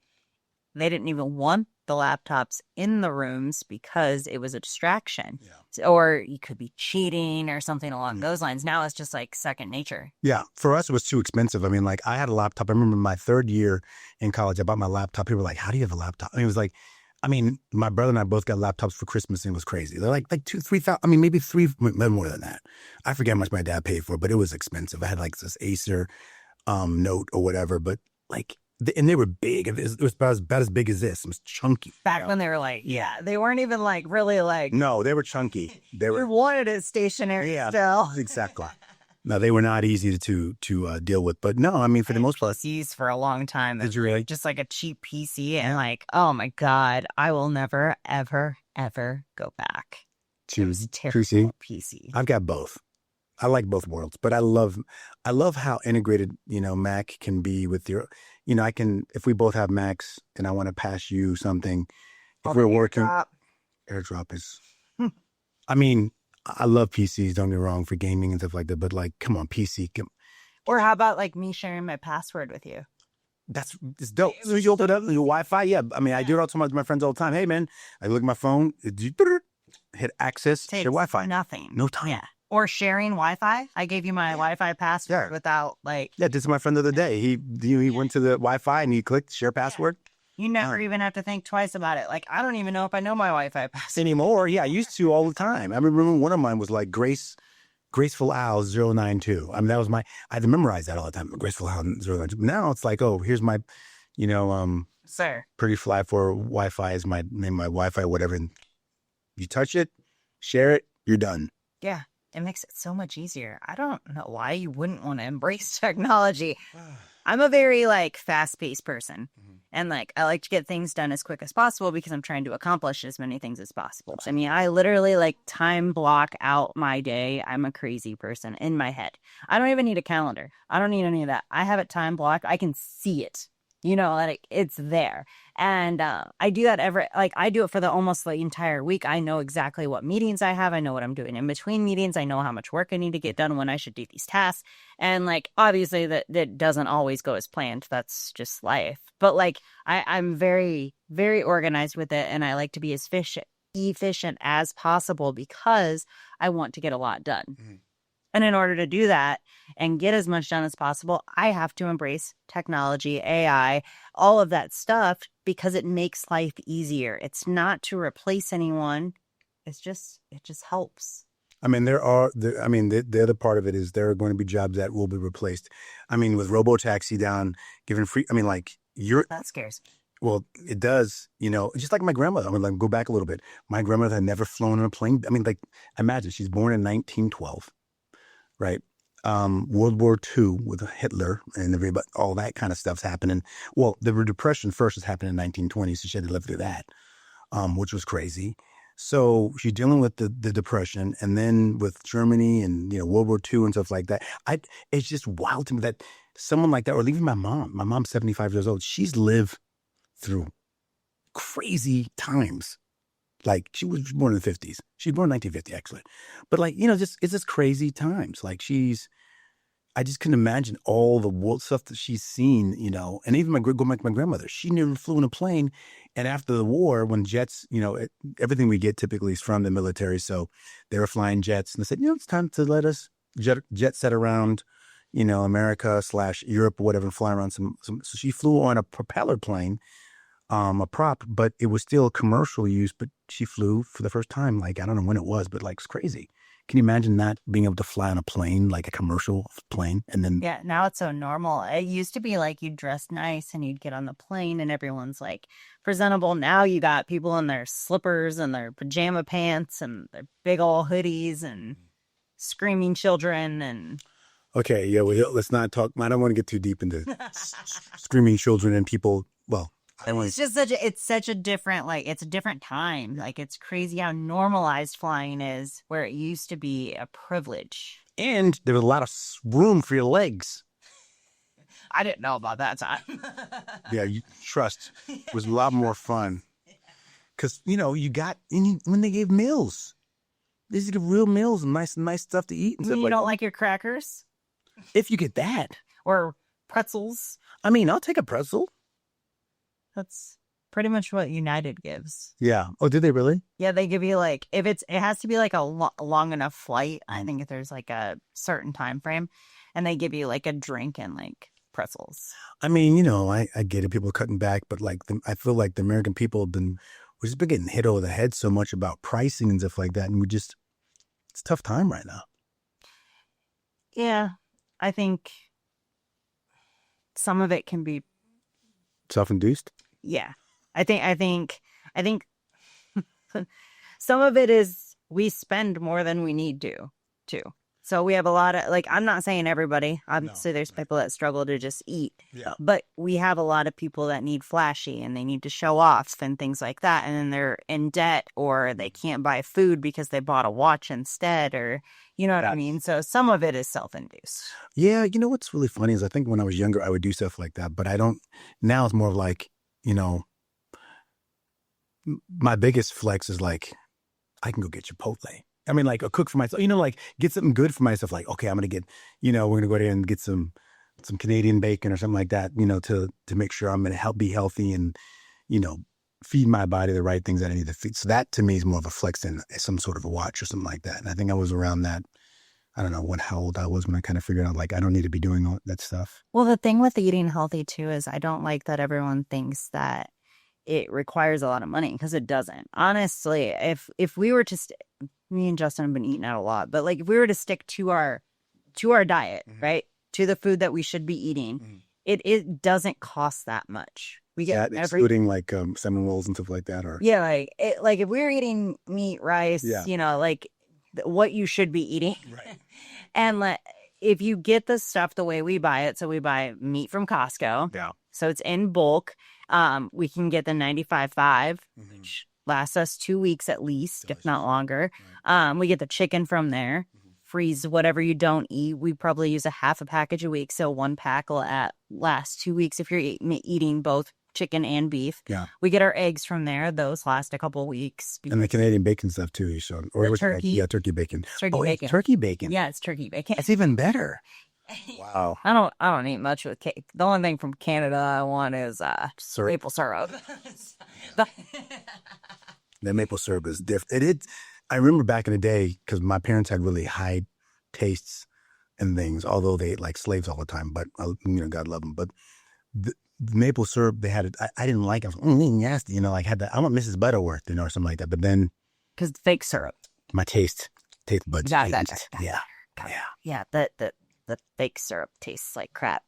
Speaker 1: they didn't even want the laptops in the rooms because it was a distraction.
Speaker 2: Yeah.
Speaker 1: Or you could be cheating or something along those lines. Now it's just like second nature.
Speaker 2: Yeah. For us, it was too expensive. I mean, like I had a laptop. I remember my third year in college, I bought my laptop. People were like, how do you have a laptop? I mean, it was like, my brother and I both got laptops for Christmas, and it was crazy. They're like 2,000-3,000. Maybe more than that. I forget how much my dad paid for it, but it was expensive. I had like this Acer Note or whatever, but like, and they were big. It was about as big as this. It was chunky.
Speaker 1: Back when they were like, they weren't even like really like.
Speaker 2: No, they were chunky. They were.
Speaker 1: We wanted it stationary still.
Speaker 2: Exactly. No, they were not easy to deal with. But no, for the most part.
Speaker 1: PCs for a long time.
Speaker 2: Did you really?
Speaker 1: Just like a cheap PC, and like, oh my God, I will never, ever, ever go back. It was a terrible PC.
Speaker 2: I've got both. I like both worlds, but I love how integrated, Mac can be with your, if we both have Macs and I want to pass you something, if we're working, AirDrop is, I love PCs, don't get me wrong, for gaming and stuff like that, but like, come on, PC.
Speaker 1: Or how about like me sharing my password with you?
Speaker 2: It's dope. So you open up your Wi-Fi, yeah. I do it all the time with my friends all the time. Hey, man, I look at my phone, hit access, share Wi-Fi.
Speaker 1: Nothing.
Speaker 2: No time.
Speaker 1: Yeah. Or sharing Wi-Fi. I gave you my Wi-Fi password without like.
Speaker 2: Yeah, this is my friend the other day. He went to the Wi-Fi and he clicked share password.
Speaker 1: Yeah. You never even have to think twice about it. Like, I don't even know if I know my Wi-Fi password
Speaker 2: anymore. Yeah, I used to all the time. I remember one of mine was like Graceful Owl 092. that was I had to memorize that all the time. Graceful Owl 092. Now it's like, oh, here's my,
Speaker 1: sir.
Speaker 2: Pretty Fly for Wi-Fi is my name, my Wi-Fi, whatever. And you touch it, share it, you're done.
Speaker 1: Yeah. It makes it so much easier. I don't know why you wouldn't want to embrace technology. I'm a very like fast-paced person. And like, I like to get things done as quick as possible because I'm trying to accomplish as many things as possible. I literally like time block out my day. I'm a crazy person in my head. I don't even need a calendar. I don't need any of that. I have it time blocked. I can see it. Like it's there. And I do that I do it for almost the entire week. I know exactly what meetings I have. I know what I'm doing in between meetings. I know how much work I need to get done, when I should do these tasks. And like, obviously that doesn't always go as planned. That's just life. But like, I'm very, very organized with it. And I like to be as efficient as possible because I want to get a lot done. Mm-hmm. And in order to do that and get as much done as possible, I have to embrace technology, AI, all of that stuff, because it makes life easier. It's not to replace anyone. It just helps.
Speaker 2: The other part of it is there are going to be jobs that will be replaced. With robotaxi down, given free,
Speaker 1: that scares me.
Speaker 2: Well, it does, just like my grandmother. Go back a little bit. My grandmother had never flown on a plane. Imagine she's born in 1912. Right. World War II with Hitler and everybody, all that kind of stuff's happening. Well, the Depression first was happening in 1920, so she had to live through that, which was crazy. So she's dealing with the depression, and then with Germany and World War II and stuff like that. It's just wild to me that someone like that, or even my mom. My mom's 75 years old. She's lived through crazy times. Like she was born in the 50s. She was born in 1950, actually. But like, just it's just crazy times. Like I just couldn't imagine all the world stuff that she's seen. And even go back to my grandmother. She never flew in a plane. And after the war, when jets, everything we get typically is from the military. So they were flying jets, and they said, it's time to let us jet set around, America/Europe or whatever, and fly around some. So she flew on a propeller plane, a prop, but it was still commercial use. But she flew for the first time. Like, I don't know when it was, but like, it's crazy. Can you imagine that, being able to fly on a plane, like a commercial plane? And then,
Speaker 1: Yeah, now it's so normal. It used to be like you'd dress nice and you'd get on the plane and everyone's like presentable. Now you got people in their slippers and their pajama pants and their big old hoodies and screaming children and
Speaker 2: okay, yeah, well, let's not talk. I don't want to get too deep into screaming children and people. Well, I don't want
Speaker 1: it's just such a different, like, it's a different time. Like, it's crazy how normalized flying is, where it used to be a privilege.
Speaker 2: and there was a lot of room for your legs.
Speaker 1: I didn't know about that time.
Speaker 2: Yeah, trust. It was a lot more fun. Because, you got, when they gave meals, these are the real meals and nice stuff to eat. And stuff
Speaker 1: You
Speaker 2: like
Speaker 1: don't
Speaker 2: that.
Speaker 1: like your crackers?
Speaker 2: If you get that.
Speaker 1: Or pretzels?
Speaker 2: I mean, I'll take a pretzel.
Speaker 1: That's pretty much what United gives.
Speaker 2: Yeah. Oh, did they really?
Speaker 1: Yeah, they give you like, if it has to be like a long enough flight. I think if there's like a certain time frame, and they give you like a drink and like pretzels.
Speaker 2: I mean, I get it. People are cutting back, but like, I feel like the American people we've just been getting hit over the head so much about pricing and stuff like that. And it's a tough time right now.
Speaker 1: Yeah, I think some of it can be,
Speaker 2: Self-induced?
Speaker 1: yeah. I think some of it is we spend more than we need to, too. So we have a lot of, like, I'm not saying everybody. Obviously, there's people that struggle to just eat.
Speaker 2: Yeah.
Speaker 1: But we have a lot of people that need flashy and they need to show off and things like that. And then they're in debt, or they can't buy food because they bought a watch instead, or, you know what I mean? So some of it is self-induced.
Speaker 2: Yeah. What's really funny is I think when I was younger, I would do stuff like that, but I don't. Now it's more of like, my biggest flex is like, I can go get Chipotle. I mean, like, a cook for myself, like, get something good for myself. Like, okay, I'm going to get, we're going to go there and get some Canadian bacon or something like that, to make sure I'm going to be healthy and, feed my body the right things that I need to feed. So that to me is more of a flex than some sort of a watch or something like that. And I think I was around that. I don't know how old I was when I kind of figured out, like, I don't need to be doing all that stuff.
Speaker 1: Well, the thing with eating healthy, too, is I don't like that everyone thinks that it requires a lot of money, because it doesn't. Honestly, if we were to me and Justin have been eating out a lot, but like if we were to stick to our diet, right, to the food that we should be eating, it doesn't cost that much. We get
Speaker 2: excluding like salmon rolls and stuff like that, or
Speaker 1: like if we were eating meat, rice, like what you should be eating,
Speaker 2: right?
Speaker 1: And if you get the stuff the way we buy it, so we buy meat from Costco, so it's in bulk. We can get the 95.5, which lasts us 2 weeks at least, if not longer. We get the chicken from there. Freeze whatever you don't eat. We probably use a half a package a week, so 1 pack will last 2 weeks if you're eating both chicken and beef.
Speaker 2: Yeah.
Speaker 1: We get our eggs from there. Those last a couple weeks.
Speaker 2: And the Canadian bacon stuff too, you showed. Or
Speaker 1: turkey.
Speaker 2: Turkey bacon.
Speaker 1: Turkey bacon.
Speaker 2: Turkey bacon.
Speaker 1: Yeah, it's turkey bacon.
Speaker 2: That's even better. Wow.
Speaker 1: I don't eat much with cake. The only thing from Canada I want is maple syrup.
Speaker 2: The maple syrup is different. I remember back in the day, because my parents had really high tastes and things, although they ate like slaves all the time, but God love them. But the maple syrup, they had it. I didn't like it. I was nasty, like had that. I want Mrs. Butterworth, or something like that. But then,
Speaker 1: because fake syrup,
Speaker 2: my taste buds.
Speaker 1: Yeah. The fake syrup tastes like crap.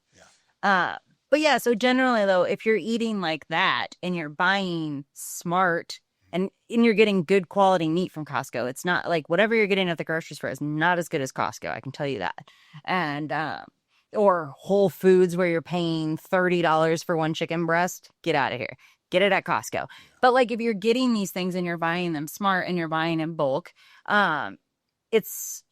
Speaker 1: Yeah. But yeah, so generally though, if you're eating like that and you're buying smart and you're getting good quality meat from Costco, it's not like whatever you're getting at the grocery store is not as good as Costco. I can tell you that. And or Whole Foods, where you're paying $30 for one chicken breast. Get out of here. get it at Costco. But like if you're getting these things and you're buying them smart and you're buying in bulk, it's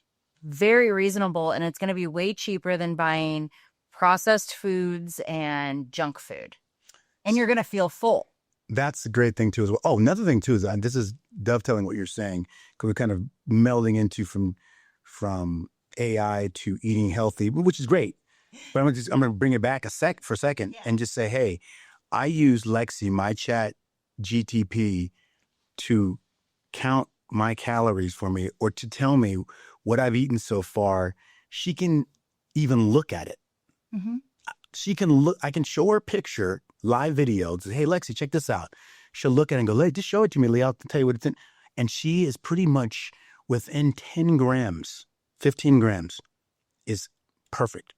Speaker 1: very reasonable and it's going to be way cheaper than buying processed foods and junk food. And you're going to feel full.
Speaker 2: That's the great thing too as well. Oh, another thing too is, and this is dovetailing what you're saying, because we're kind of melding into from AI to eating healthy, which is great. But I'm gonna bring it back for a second and just say, hey, I use Lexi, my chat GTP, to count my calories for me or to tell me what I've eaten so far. She can even look at it.
Speaker 1: Mm-hmm.
Speaker 2: She can look, I can show her a picture, live video, say, hey, Lexi, check this out. She'll look at it and go, hey, just show it to me, Lee. I'll tell you what it's in. And she is pretty much within 10 grams, 15 grams is perfect.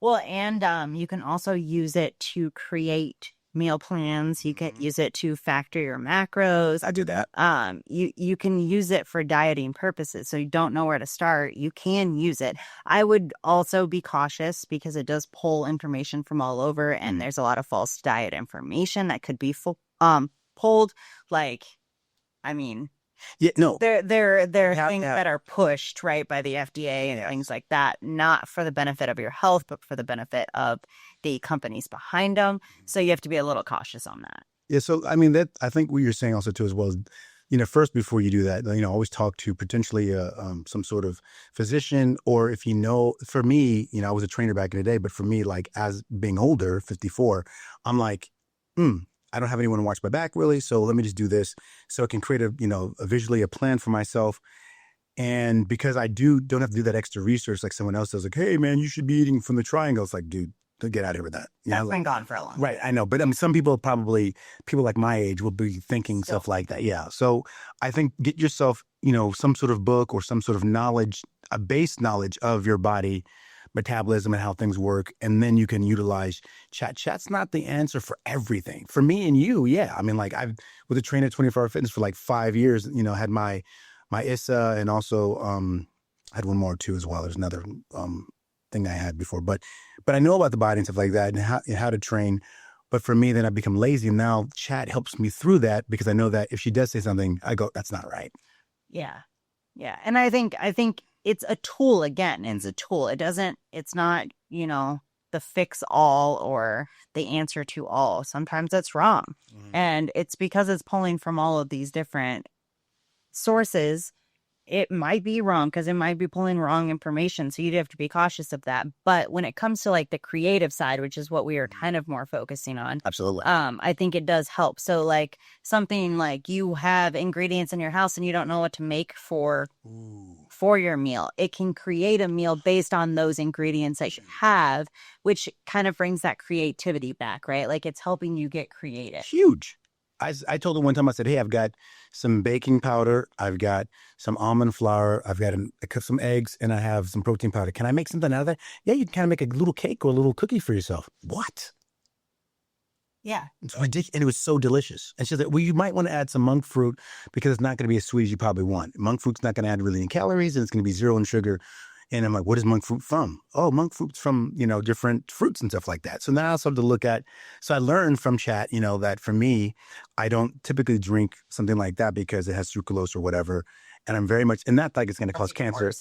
Speaker 1: Well, and you can also use it to create meal plans. You can use it to factor your macros.
Speaker 2: I do that.
Speaker 1: You can use it for dieting purposes. So you don't know where to start. You can use it. I would also be cautious because it does pull information from all over, and there's a lot of false diet information that could be pulled. Like, I mean,
Speaker 2: yeah, no,
Speaker 1: there are things that are pushed right by the FDA and things like that, not for the benefit of your health, but for the benefit of the companies behind them. So you have to be a little cautious on that.
Speaker 2: Yeah. So, I mean, that I think what you're saying also too, as well as, first, before you do that, always talk to potentially some sort of physician, or if for me, I was a trainer back in the day, but for me, like as being older, 54, I'm like, I don't have anyone to watch my back really. So let me just do this so I can create visually a plan for myself. And because I don't have to do that extra research like someone else does, like, hey man, you should be eating from the triangle. It's like, dude, get out of here with that.
Speaker 1: That's been gone for a long time.
Speaker 2: Right. I know. But I mean, some people like my age will be thinking stuff like that. Yeah. So I think get yourself, some sort of book or some sort of knowledge, a base knowledge of your body, metabolism and how things work, and then you can utilize chat. Chat's not the answer for everything. For me and you, yeah. I mean, like I've was a trainer at 24 Hour Fitness for like 5 years. Had my ISSA, and also I had one more too as well. There's another thing I had before, but I know about the body and stuff like that, and how to train. But for me, then I become lazy, and now chat helps me through that because I know that if she does say something, I go, that's not right.
Speaker 1: Yeah, yeah, and I think it's a tool again. It's a tool. It's not, the fix all or the answer to all. Sometimes it's wrong. And it's because it's pulling from all of these different sources. It might be wrong because it might be pulling wrong information. So you'd have to be cautious of that. But when it comes to like the creative side, which is what we are kind of more focusing on.
Speaker 2: Absolutely.
Speaker 1: I think it does help. So like something like you have ingredients in your house and you don't know what to make for your meal. It can create a meal based on those ingredients that you have, which kind of brings that creativity back, right? Like it's helping you get creative.
Speaker 2: Huge. I told her one time, I said, hey, I've got some baking powder, I've got some almond flour, I've got some eggs, and I have some protein powder. Can I make something out of that? Yeah, you can kind of make a little cake or a little cookie for yourself. What?
Speaker 1: Yeah.
Speaker 2: It's ridiculous. And it was so delicious. And she said, well, you might want to add some monk fruit because it's not going to be as sweet as you probably want. Monk fruit's not going to add really any calories, and it's going to be zero in sugar. And I'm like, what is monk fruit from? Oh, monk fruit's from, different fruits and stuff like that. So now I started to look at, so I learned from chat, that for me, I don't typically drink something like that because it has sucralose or whatever. And I'm very much, and not like it's going to cause cancer.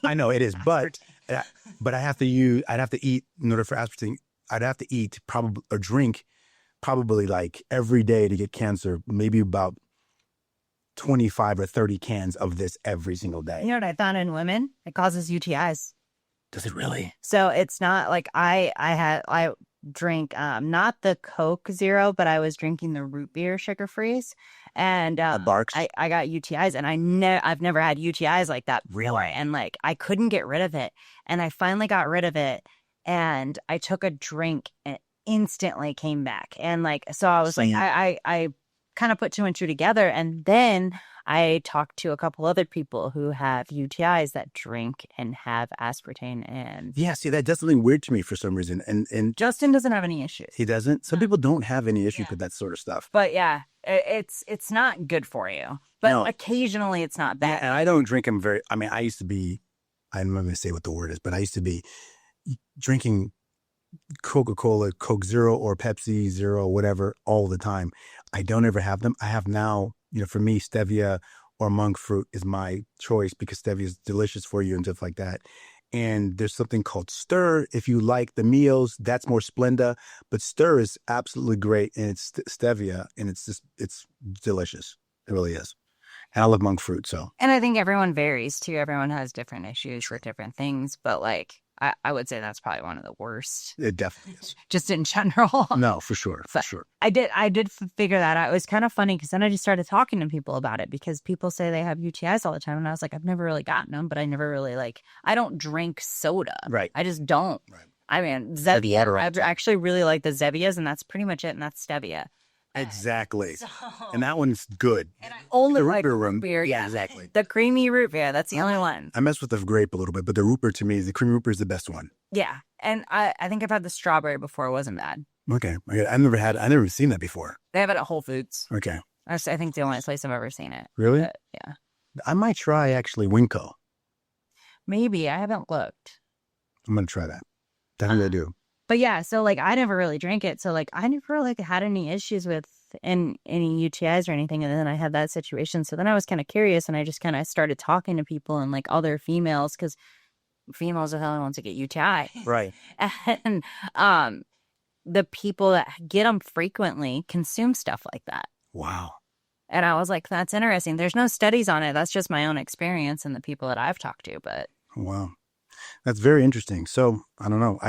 Speaker 2: I know it is, but I'd have to eat in order for aspartame, I'd have to eat probably or drink probably like every day to get cancer, maybe about 25 or 30 cans of this every single day.
Speaker 1: You know what I found in women? It causes UTIs.
Speaker 2: Does it really?
Speaker 1: So it's not like I drink not the Coke Zero, but I was drinking the root beer sugar freeze, and
Speaker 2: barks.
Speaker 1: I got UTIs, and I've never had UTIs like that before.
Speaker 2: Really?
Speaker 1: And like I couldn't get rid of it, and I finally got rid of it, and I took a drink and it instantly came back, and like so I was like I kind of put two and two together, and then I talked to a couple other people who have UTIs that drink and have aspartame. And
Speaker 2: yeah, see, that does something weird to me for some reason. And
Speaker 1: Justin doesn't have any issues.
Speaker 2: He doesn't. Some people don't have any issues with that sort of stuff.
Speaker 1: But yeah, it's not good for you. But occasionally it's not bad.
Speaker 2: And I don't drink them I used to be, I'm not going to say what the word is, but I used to be drinking Coca-Cola, Coke Zero or Pepsi Zero, whatever, all the time. I don't ever have them. I have now, for me, stevia or monk fruit is my choice because stevia is delicious for you and stuff like that. And there's something called Stir. If you like the meals, that's more Splenda, but Stir is absolutely great, and it's stevia, and it's delicious. It really is. And I love monk fruit, so.
Speaker 1: And I think everyone varies too. Everyone has different issues with different things, but like I would say that's probably one of the worst.
Speaker 2: It definitely is.
Speaker 1: Just in general.
Speaker 2: No, for sure, for sure.
Speaker 1: I did figure that out. It was kind of funny because then I just started talking to people about it because people say they have UTIs all the time, and I was like, I've never really gotten them, but I never really I don't drink soda.
Speaker 2: Right.
Speaker 1: I just don't.
Speaker 2: Right.
Speaker 1: I mean,
Speaker 2: Stevia.
Speaker 1: I actually really like the Zevias, and that's pretty much it, and that's stevia.
Speaker 2: Exactly. And that one's good.
Speaker 1: And I only
Speaker 2: the
Speaker 1: like
Speaker 2: root
Speaker 1: beer.
Speaker 2: Yeah, exactly.
Speaker 1: The creamy root beer. That's the only one.
Speaker 2: I mess with the grape a little bit, but the root beer to me, the creamy root beer is the best one.
Speaker 1: Yeah. And I think I've had the strawberry before. It wasn't bad.
Speaker 2: Okay. I've never seen that before.
Speaker 1: They have it at Whole Foods.
Speaker 2: Okay.
Speaker 1: I think the only place I've ever seen it.
Speaker 2: Really?
Speaker 1: But, yeah.
Speaker 2: I might try actually Winco.
Speaker 1: Maybe. I haven't looked.
Speaker 2: I'm going to try that. Definitely do.
Speaker 1: But yeah, so like I never really drank it. So like I never like had any issues with any UTIs or anything. And then I had that situation. So then I was kind of curious and I just kind of started talking to people and like other females because females are the only ones that get UTI.
Speaker 2: Right.
Speaker 1: And the people that get them frequently consume stuff like that.
Speaker 2: Wow.
Speaker 1: And I was like, that's interesting. There's no studies on it. That's just my own experience and the people that I've talked to. But
Speaker 2: wow. That's very interesting. So I don't know.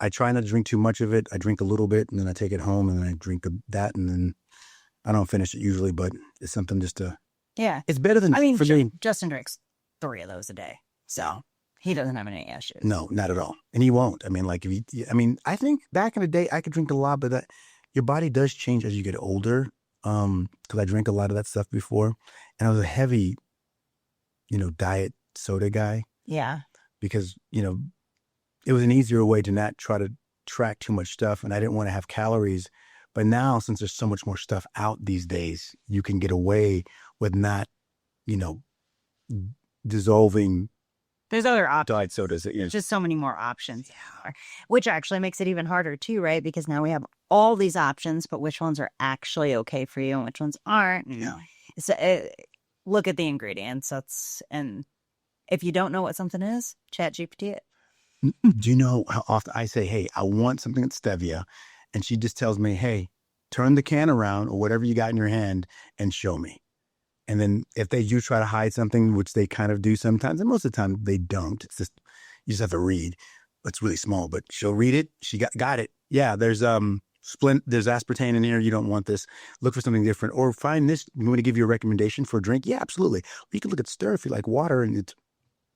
Speaker 2: I try not to drink too much of it. I drink a little bit and then I take it home and then I drink that and then I don't finish it usually, but it's something just to.
Speaker 1: Yeah.
Speaker 2: It's better than.
Speaker 1: I mean,
Speaker 2: for me.
Speaker 1: Justin drinks 3 of those a day. So he doesn't have any issues.
Speaker 2: No, not at all. And he won't. I mean, like, I think back in the day I could drink a lot, but your body does change as you get older. Because I drank a lot of that stuff before and I was a heavy, diet soda guy.
Speaker 1: Yeah.
Speaker 2: Because, it was an easier way to not try to track too much stuff. And I didn't want to have calories. But now, since there's so much more stuff out these days, you can get away with not, dissolving.
Speaker 1: There's other options.
Speaker 2: Diet sodas.
Speaker 1: Just so many more options. Yeah. Which actually makes it even harder too, right? Because now we have all these options, but which ones are actually okay for you and which ones aren't.
Speaker 2: Yeah.
Speaker 1: So look at the ingredients. And if you don't know what something is, chat GPT it.
Speaker 2: Do you know how often I say, hey, I want something that's stevia, and she just tells me, hey, turn the can around or whatever you got in your hand and show me. And then if they do try to hide something, which they kind of do sometimes, and most of the time they don't, it's just, you just have to read. It's really small, but she'll read it. She got it. Yeah, there's there's aspartame in here. You don't want this. Look for something different. Or find this. You want to give you a recommendation for a drink? Yeah, absolutely. Or you can look at Stir if you like water and it's,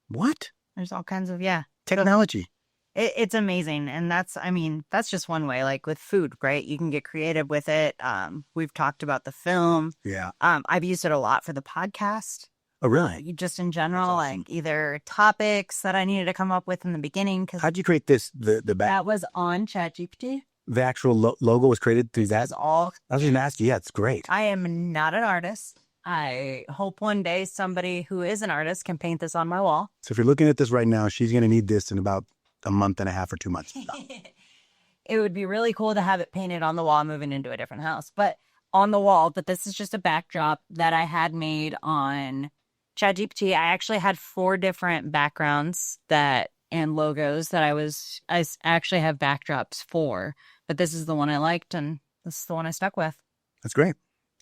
Speaker 2: what?
Speaker 1: There's all kinds of,
Speaker 2: Technology.
Speaker 1: It's amazing. And that's just one way, like with food, right? You can get creative with it. We've talked about the film.
Speaker 2: Yeah.
Speaker 1: I've used it a lot for the podcast.
Speaker 2: Oh, really?
Speaker 1: Just in general,
Speaker 2: awesome.
Speaker 1: like either topics that I needed to come up with in the beginning.
Speaker 2: How'd you create this? The back?
Speaker 1: That was on ChatGPT.
Speaker 2: The actual logo was created through that?
Speaker 1: That's all.
Speaker 2: I was going to ask you. Yeah, it's great.
Speaker 1: I am not an artist. I hope one day somebody who is an artist can paint this on my wall.
Speaker 2: So if you're looking at this right now, she's going to need this in about a month and a half or 2 months.
Speaker 1: It would be really cool to have it painted on the wall moving into a different house, but on the wall. But this is just a backdrop that I had made on ChatGPT. I actually had 4 different backgrounds and logos that I actually have backdrops for, but this is the one I liked and this is the one I stuck with.
Speaker 2: That's great.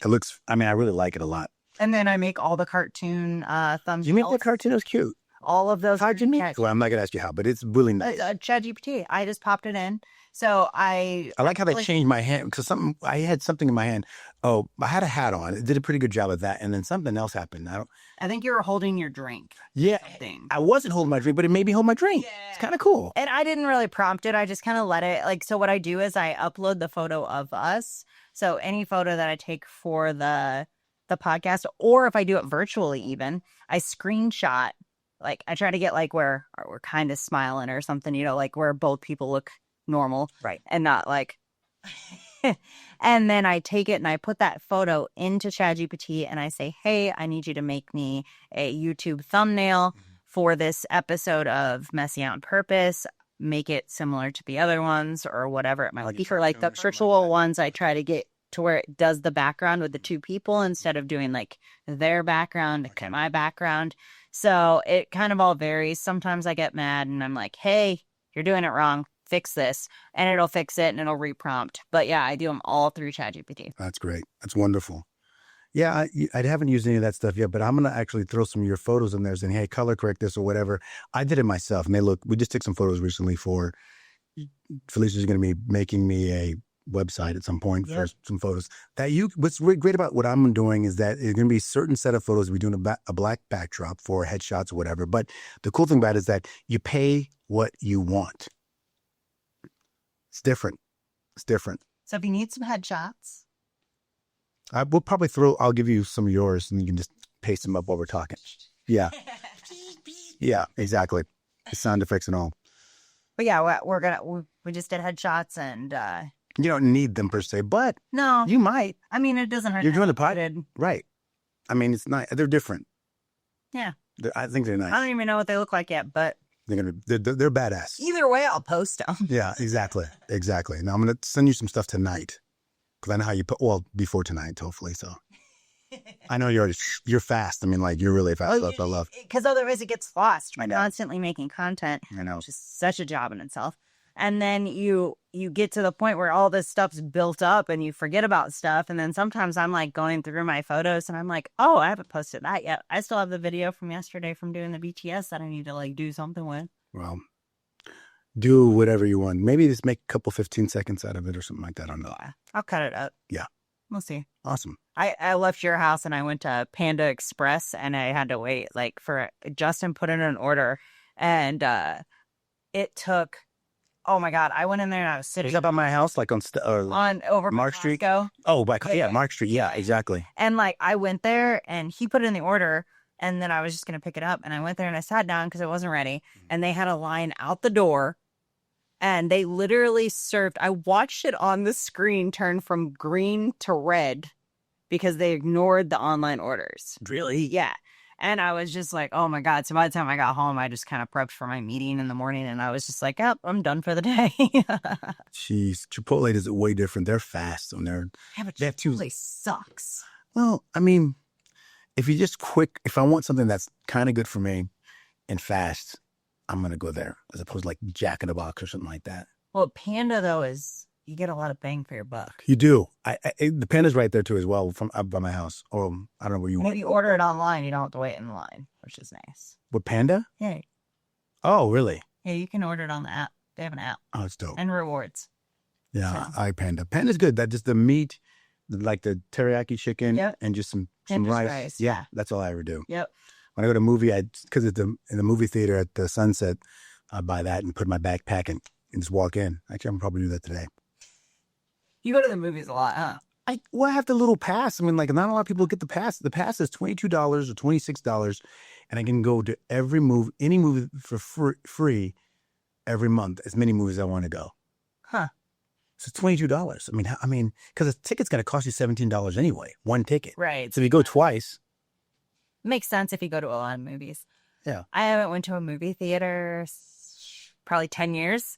Speaker 2: It looks, I really like it a lot.
Speaker 1: And then I make all the cartoon thumbnails.
Speaker 2: You make the cartoon? It was cute.
Speaker 1: All of those.
Speaker 2: How'd you make it? Well, I'm not going to ask you how, but it's really nice.
Speaker 1: ChatGPT. I just popped it in. So I
Speaker 2: like how they changed my hand because I had something in my hand. Oh, I had a hat on. It did a pretty good job of that. And then something else happened.
Speaker 1: I think you were holding your drink.
Speaker 2: Yeah. I wasn't holding my drink, but it made me hold my drink. Yeah. It's kind of cool.
Speaker 1: And I didn't really prompt it. I just kind of let it so what I do is I upload the photo of us. So any photo that I take for the podcast, or if I do it virtually even, I screenshot. Like I try to get like where we're kind of smiling or something, like where both people look normal.
Speaker 2: Right.
Speaker 1: And not like, and then I take it and I put that photo into ChatGPT and I say, hey, I need you to make me a YouTube thumbnail for this episode of Messy on Purpose. make it similar to the other ones or whatever it might
Speaker 2: Like a
Speaker 1: be. For like the
Speaker 2: cartoon or something like
Speaker 1: virtual
Speaker 2: that.
Speaker 1: ones, I try to get to where it does the background with the two people instead of doing like their background,
Speaker 2: Okay.
Speaker 1: my background. So it kind of all varies. Sometimes I get mad and I'm like, hey, you're doing it wrong. Fix this. And it'll fix it and it'll reprompt. But yeah, I do them all through ChatGPT.
Speaker 2: That's great. That's wonderful. Yeah, I haven't used any of that stuff yet, but I'm gonna actually throw some of your photos in there saying, "Hey, color correct this or whatever." I did it myself, and they look. We just took some photos recently for Felicia's going to be making me a website at some point for some photos. What's great about what I'm doing is that it's going to be a certain set of photos. We're doing a black backdrop for headshots or whatever. But the cool thing about it is that you pay what you want. It's different. It's different.
Speaker 1: So if you need some headshots,
Speaker 2: We'll probably I'll give you some of yours and you can just paste them up while we're talking. Yeah. Yeah, exactly. The sound effects and all.
Speaker 1: but yeah, we just did headshots and
Speaker 2: You don't need them per se, but
Speaker 1: no,
Speaker 2: you might.
Speaker 1: I mean, it doesn't hurt.
Speaker 2: You're
Speaker 1: to
Speaker 2: doing the
Speaker 1: have
Speaker 2: pod,
Speaker 1: it.
Speaker 2: right? I mean, it's not. They're different.
Speaker 1: Yeah.
Speaker 2: I think they're
Speaker 1: I
Speaker 2: nice.
Speaker 1: don't even know what they look like yet, but
Speaker 2: They're badass.
Speaker 1: either way, I'll post them.
Speaker 2: Yeah, exactly. Now I'm gonna send you some stuff tonight because I know how you put. Well, before tonight, hopefully. So I know you're fast. I mean, like you're really fast. I love.
Speaker 1: Because otherwise it gets lost.
Speaker 2: I
Speaker 1: You're
Speaker 2: know.
Speaker 1: constantly making content,
Speaker 2: I know.
Speaker 1: which is such a job in itself. And then you get to the point where all this stuff's built up and you forget about stuff. And then sometimes I'm like going through my photos and I'm like, oh, I haven't posted that yet. I still have the video from yesterday from doing the BTS that I need to like do something with.
Speaker 2: Well, do whatever you want. Maybe just make a couple 15 seconds out of it or something like that. I don't know.
Speaker 1: I'll cut it up.
Speaker 2: Yeah.
Speaker 1: We'll see.
Speaker 2: Awesome.
Speaker 1: I left your house and I went to Panda Express and I had to wait like for Justin put in an order and it took, oh my God, I went in there and I was sitting
Speaker 2: Is that by my house, like on
Speaker 1: over
Speaker 2: Mark Street?
Speaker 1: Costco.
Speaker 2: Oh, Mark Street. Yeah, exactly.
Speaker 1: And like I went there and he put in the order and then I was just going to pick it up and I went there and I sat down because it wasn't ready and they had a line out the door and they literally served, I watched it on the screen turn from green to red because they ignored the online orders.
Speaker 2: Really?
Speaker 1: Yeah. And I was just like, oh my God. So by the time I got home, I just kind of prepped for my meeting in the morning and I was just like, oh, I'm done for the day.
Speaker 2: Jeez, Chipotle does it way different. They're fast and
Speaker 1: Yeah, but
Speaker 2: they have two.
Speaker 1: Chipotle sucks.
Speaker 2: Well, I mean, if I want something that's kind of good for me and fast, I'm going to go there as opposed to like Jack in the Box or something like that.
Speaker 1: Well, Panda though you get a lot of bang for your buck.
Speaker 2: You do. The Panda's right there too as well from up by my house. Or I don't know where you
Speaker 1: And if you order it online, you don't have to wait in line, which is nice.
Speaker 2: With Panda?
Speaker 1: Yeah.
Speaker 2: Oh, really?
Speaker 1: Yeah, you can order it on the app. They have an app.
Speaker 2: Oh, it's dope.
Speaker 1: And rewards.
Speaker 2: Yeah, I like Panda. Panda's good. That just the meat, like the teriyaki chicken, and just some rice. Yeah, that's all I ever do.
Speaker 1: Yep.
Speaker 2: When I go to a movie, because it's in the movie theater at the Sunset, I buy that and put my backpack and just walk in. Actually, I'm probably do that today.
Speaker 1: You go to the movies a lot, huh?
Speaker 2: I have the little pass. I mean, like not a lot of people get the pass. The pass is $22 or $26, and I can go to any movie for free every month, as many movies as I want to go.
Speaker 1: Huh.
Speaker 2: So it's $22. I mean, because a ticket's going to cost you $17 anyway, one ticket.
Speaker 1: Right.
Speaker 2: So if you go twice.
Speaker 1: Makes sense if you go to a lot of movies.
Speaker 2: Yeah.
Speaker 1: I haven't went to a movie theater probably 10 years.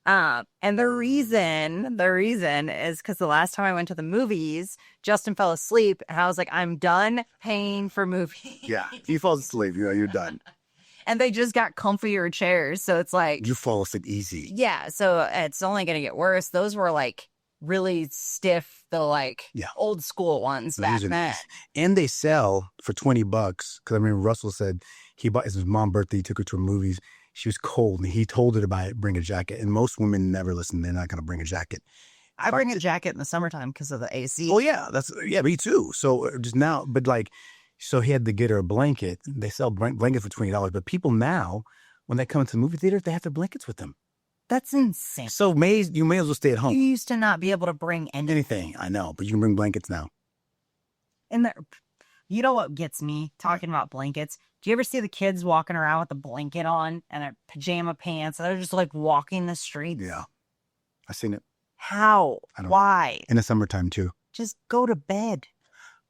Speaker 1: And the reason is because the last time I went to the movies, Justin fell asleep and I was like, I'm done paying for movies.
Speaker 2: Yeah. If you fall asleep, you're done.
Speaker 1: And they just got comfier chairs. So it's like.
Speaker 2: You fall asleep easy.
Speaker 1: Yeah. So it's only going to get worse. Those were like really stiff, old school ones back then.
Speaker 2: And they sell for $20. Because I mean, Russell said his mom's birthday, he took her to a movies. She was cold, and he told her to bring a jacket. And most women never listen; they're not going to bring a jacket.
Speaker 1: I bring a jacket in the summertime because of the AC.
Speaker 2: Oh yeah, me too. So just now, but so he had to get her a blanket. They sell blankets for $20, but people now, when they come into the movie theater, they have their blankets with them.
Speaker 1: That's insane.
Speaker 2: So you may as well stay at home.
Speaker 1: You used to not be able to bring anything.
Speaker 2: I know, but you can bring blankets now.
Speaker 1: And you know what gets me talking about blankets? Do you ever see the kids walking around with a blanket on and their pajama pants? And they're just like walking the streets.
Speaker 2: Yeah, I've seen it.
Speaker 1: How? Why?
Speaker 2: In the summertime too.
Speaker 1: Just go to bed.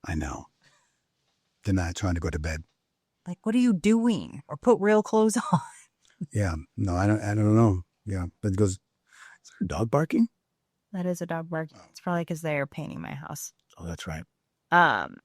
Speaker 2: I know. They're not trying to go to bed.
Speaker 1: Like, what are you doing? Or put real clothes on?
Speaker 2: Yeah, no, I don't know. Yeah. But it goes, is there a dog barking?
Speaker 1: That is a dog barking. It's probably because they are painting my house.
Speaker 2: Oh, that's right.
Speaker 1: Um,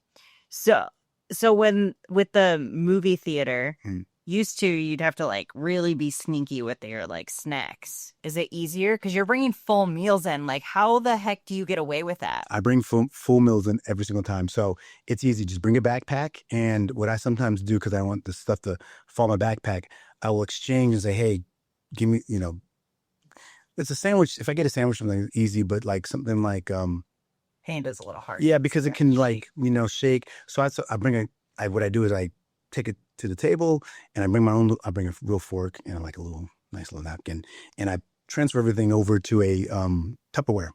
Speaker 1: so when with the movie theater,
Speaker 2: Hmm.
Speaker 1: used to you'd have to like really be sneaky with your like snacks. Is it easier because you're bringing full meals in? Like, how the heck do you get away with that?
Speaker 2: I bring full meals in every single time. So it's easy. Just bring a backpack. And what I sometimes do, because I want the stuff to fall in my backpack, I will exchange and say, hey, give me, it's a sandwich. If I get a sandwich, something easy, but like something like,
Speaker 1: Panda's a little hard.
Speaker 2: yeah, because it can like, shake. So I bring what I do is I take it to the table and I bring a real fork and like a nice little napkin and I transfer everything over to a Tupperware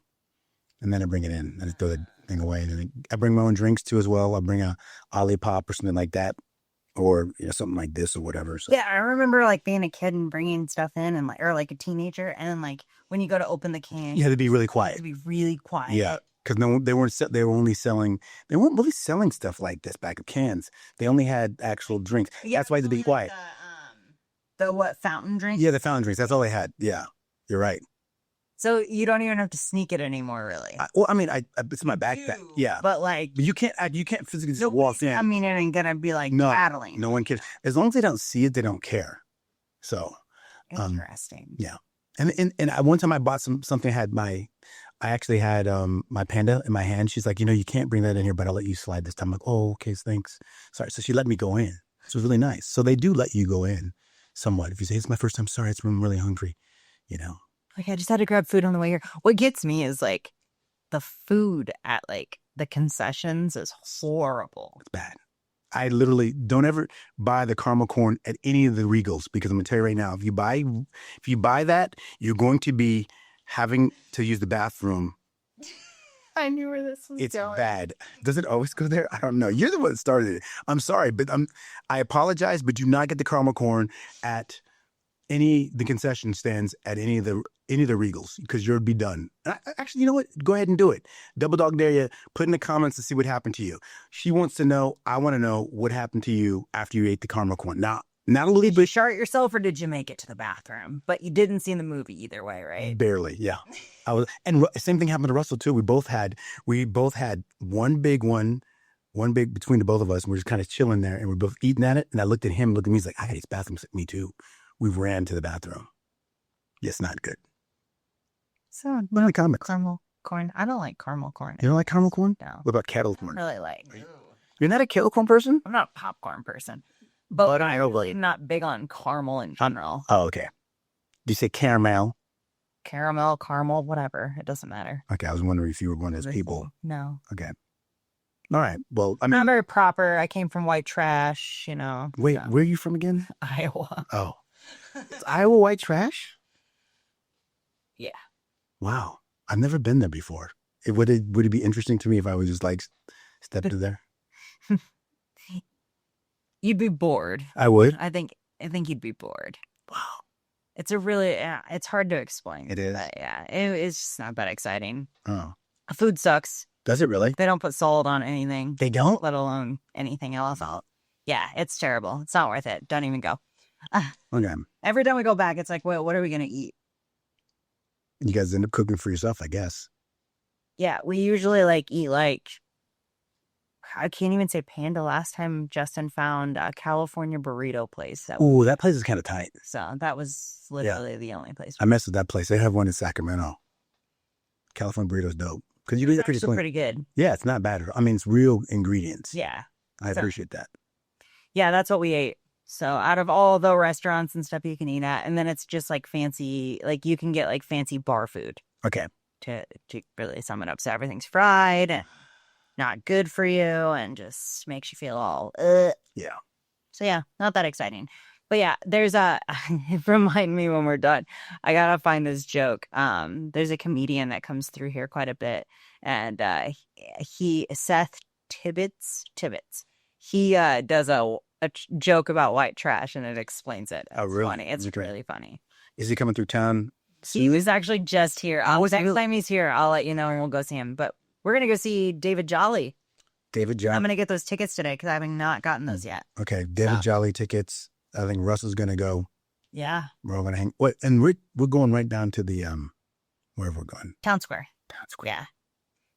Speaker 2: and then I bring it in and I throw the thing away. And then I bring my own drinks too as well. I bring a Olipop or something like that or something like this or whatever. So.
Speaker 1: Yeah, I remember like being a kid and bringing stuff in and like, or like a teenager. And then like when you go to open the can,
Speaker 2: You had to be really quiet.
Speaker 1: to be really quiet.
Speaker 2: Yeah. Because they weren't really selling stuff like this back of cans. They only had actual drinks.
Speaker 1: Yeah,
Speaker 2: that's why to be quiet.
Speaker 1: The what, fountain drink?
Speaker 2: Yeah, the fountain drinks. That's all they had. Yeah, you're right.
Speaker 1: So you don't even have to sneak it anymore, really.
Speaker 2: Well, I mean, it's in my backpack. Yeah,
Speaker 1: but like,
Speaker 2: but you can't physically just walk in.
Speaker 1: I mean, it ain't gonna be like battling.
Speaker 2: No one can. As long as they don't see it, they don't care. So
Speaker 1: interesting.
Speaker 2: Yeah, and one time I bought something. I actually had my Panda in my hand. She's like, you can't bring that in here, but I'll let you slide this time. I'm like, oh, okay, thanks. Sorry. So she let me go in. So it was really nice. So they do let you go in somewhat. If you say, it's my first time, sorry, I'm really hungry,
Speaker 1: Like, I just had to grab food on the way here. What gets me is like the food at like the concessions is horrible.
Speaker 2: It's bad. I literally don't ever buy the caramel corn at any of the Regals because I'm gonna tell you right now, if you buy that, you're going to be having to use the bathroom.
Speaker 1: I knew where this was
Speaker 2: It's
Speaker 1: going.
Speaker 2: bad. Does it always go there? I don't know. You're the one that started it. I'm sorry, but I apologize, but do not get the caramel corn at the concession stands at any of the Regals because you'll be done. Actually, you know what? Go ahead and do it. Double dog dare you. Put in the comments to see what happened to you. She wants to know. I want to know what happened to you after you ate the caramel corn. Now, not a little bit.
Speaker 1: Did you shart yourself or did you make it to the bathroom? But you didn't see the movie either way, right?
Speaker 2: Barely, yeah. And same thing happened to Russell too. We both had one big between the both of us. And we're just kind of chilling there, and we're both eating at it. And I looked at him, looked at me. He's like, "I got these bathrooms." Like, me too. We ran to the bathroom. Yes, not good.
Speaker 1: So
Speaker 2: no comments.
Speaker 1: Caramel corn. I don't like caramel corn.
Speaker 2: You don't like caramel corn?
Speaker 1: No.
Speaker 2: What about kettle corn?
Speaker 1: I don't really like.
Speaker 2: You're not a kettle corn person?
Speaker 1: I'm not a popcorn person. But I'm not big on caramel in general.
Speaker 2: Oh, okay. Do you say caramel?
Speaker 1: Caramel, whatever. It doesn't matter.
Speaker 2: Okay, I was wondering if you were one of those people.
Speaker 1: No.
Speaker 2: Okay. All right. Well, I mean,
Speaker 1: not very proper. I came from white trash,
Speaker 2: Wait, where are you from again?
Speaker 1: Iowa.
Speaker 2: Oh. Is Iowa white trash?
Speaker 1: Yeah.
Speaker 2: Wow. I've never been there before. Would it be interesting to me if I was just like step to there?
Speaker 1: You'd be bored.
Speaker 2: I would.
Speaker 1: I think you'd be bored.
Speaker 2: Wow.
Speaker 1: It's it's hard to explain.
Speaker 2: It is.
Speaker 1: But yeah, it's just not that exciting.
Speaker 2: Oh.
Speaker 1: Food sucks.
Speaker 2: Does it really?
Speaker 1: They don't put salt on anything.
Speaker 2: They don't?
Speaker 1: Let alone anything else. Yeah, it's terrible. It's not worth it. Don't even go.
Speaker 2: Okay.
Speaker 1: Every time we go back, it's like, well, what are we going to eat?
Speaker 2: You guys end up cooking for yourself, I guess.
Speaker 1: Yeah, we usually eat I can't even say Panda. Last time Justin found a California burrito place.
Speaker 2: Ooh, that place is kind of tight.
Speaker 1: So that was literally the only place.
Speaker 2: I messed with that place. They have one in Sacramento. California burrito's dope. Because you do that
Speaker 1: pretty good.
Speaker 2: Yeah, it's not bad. I mean, it's real ingredients.
Speaker 1: Yeah.
Speaker 2: I appreciate that.
Speaker 1: Yeah, that's what we ate. So out of all the restaurants and stuff you can eat at, and then it's just fancy, you can get fancy bar food.
Speaker 2: Okay.
Speaker 1: To really sum it up. So everything's fried and not good for you and just makes you feel all,
Speaker 2: Yeah.
Speaker 1: So yeah, not that exciting. But yeah, there's remind me when we're done, I gotta find this joke. There's a comedian that comes through here quite a bit. And Seth Tibbetts, he does a joke about white trash and it explains it. It's
Speaker 2: really?
Speaker 1: Funny. It's really funny.
Speaker 2: Is he coming through town?
Speaker 1: He was actually just here. Next time he's here, I'll let you know and we'll go see him. But we're going to go see David Jolly.
Speaker 2: David Jolly.
Speaker 1: I'm going to get those tickets today because I have not gotten those yet.
Speaker 2: Okay. David Jolly tickets. I think Russell's going to go.
Speaker 1: Yeah.
Speaker 2: We're all gonna hang. What? And we're going right down to the wherever we're going.
Speaker 1: Town Square.
Speaker 2: Town Square.
Speaker 1: Yeah.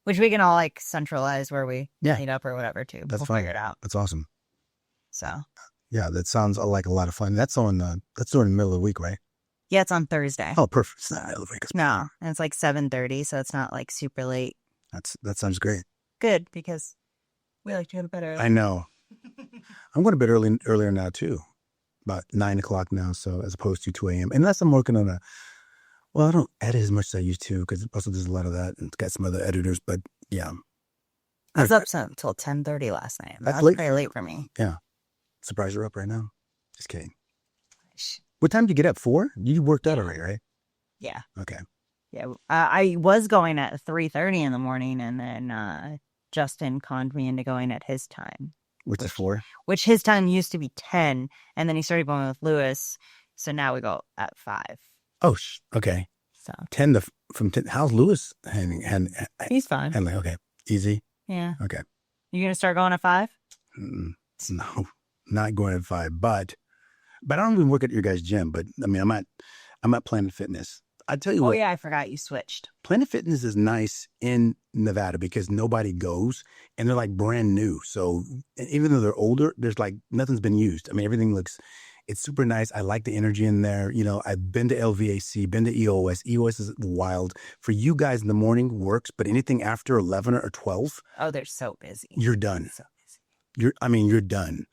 Speaker 1: Which we can all like centralize where we
Speaker 2: Yeah.
Speaker 1: meet up or whatever too.
Speaker 2: That's
Speaker 1: We'll
Speaker 2: fine.
Speaker 1: figure it out.
Speaker 2: That's awesome.
Speaker 1: So.
Speaker 2: Yeah, that sounds like a lot of fun. That's during the middle of the week, right?
Speaker 1: Yeah, it's on Thursday.
Speaker 2: Oh, perfect. It's not middle of the week.
Speaker 1: No, and it's like 7:30, so it's not like super late.
Speaker 2: That sounds great.
Speaker 1: Good, because we like to go to bed early.
Speaker 2: I know. I'm going to bed earlier now too, about 9 o'clock now. So as opposed to 2 a.m. Unless I'm working on I don't edit as much as I used to because also there's a lot of that and it's got some other editors. But yeah,
Speaker 1: I was up until 10:30 last night.
Speaker 2: That's
Speaker 1: That's
Speaker 2: late.
Speaker 1: pretty late for me.
Speaker 2: Yeah. Surprised you're up right now. Just kidding. What time did you get up? 4? You worked out already, right?
Speaker 1: Yeah.
Speaker 2: Okay.
Speaker 1: Yeah. I was going at 3:30 in the morning, and then Justin conned me into going at his time.
Speaker 2: Which is 4?
Speaker 1: Which his time used to be 10, and then he started going with Lewis. So now we go at 5.
Speaker 2: Oh, okay.
Speaker 1: So
Speaker 2: 10 from 10. How's Lewis
Speaker 1: he's fine.
Speaker 2: handling? Okay. Easy.
Speaker 1: Yeah.
Speaker 2: Okay.
Speaker 1: You gonna start going at 5?
Speaker 2: No, not going at 5, but I don't even work at your guys' gym. But I mean, I'm at Planet Fitness. I tell you
Speaker 1: Oh
Speaker 2: what,
Speaker 1: yeah, I forgot you switched.
Speaker 2: Planet Fitness is nice in Nevada because nobody goes and they're like brand new. So even though they're older, there's like nothing's been used. I mean, it's super nice. I like the energy in there. You know, I've been to LVAC, been to EOS. EOS is wild. For you guys in the morning works, but anything after 11 or 12,
Speaker 1: Oh, they're so busy.
Speaker 2: you're done.
Speaker 1: So busy.
Speaker 2: You're done.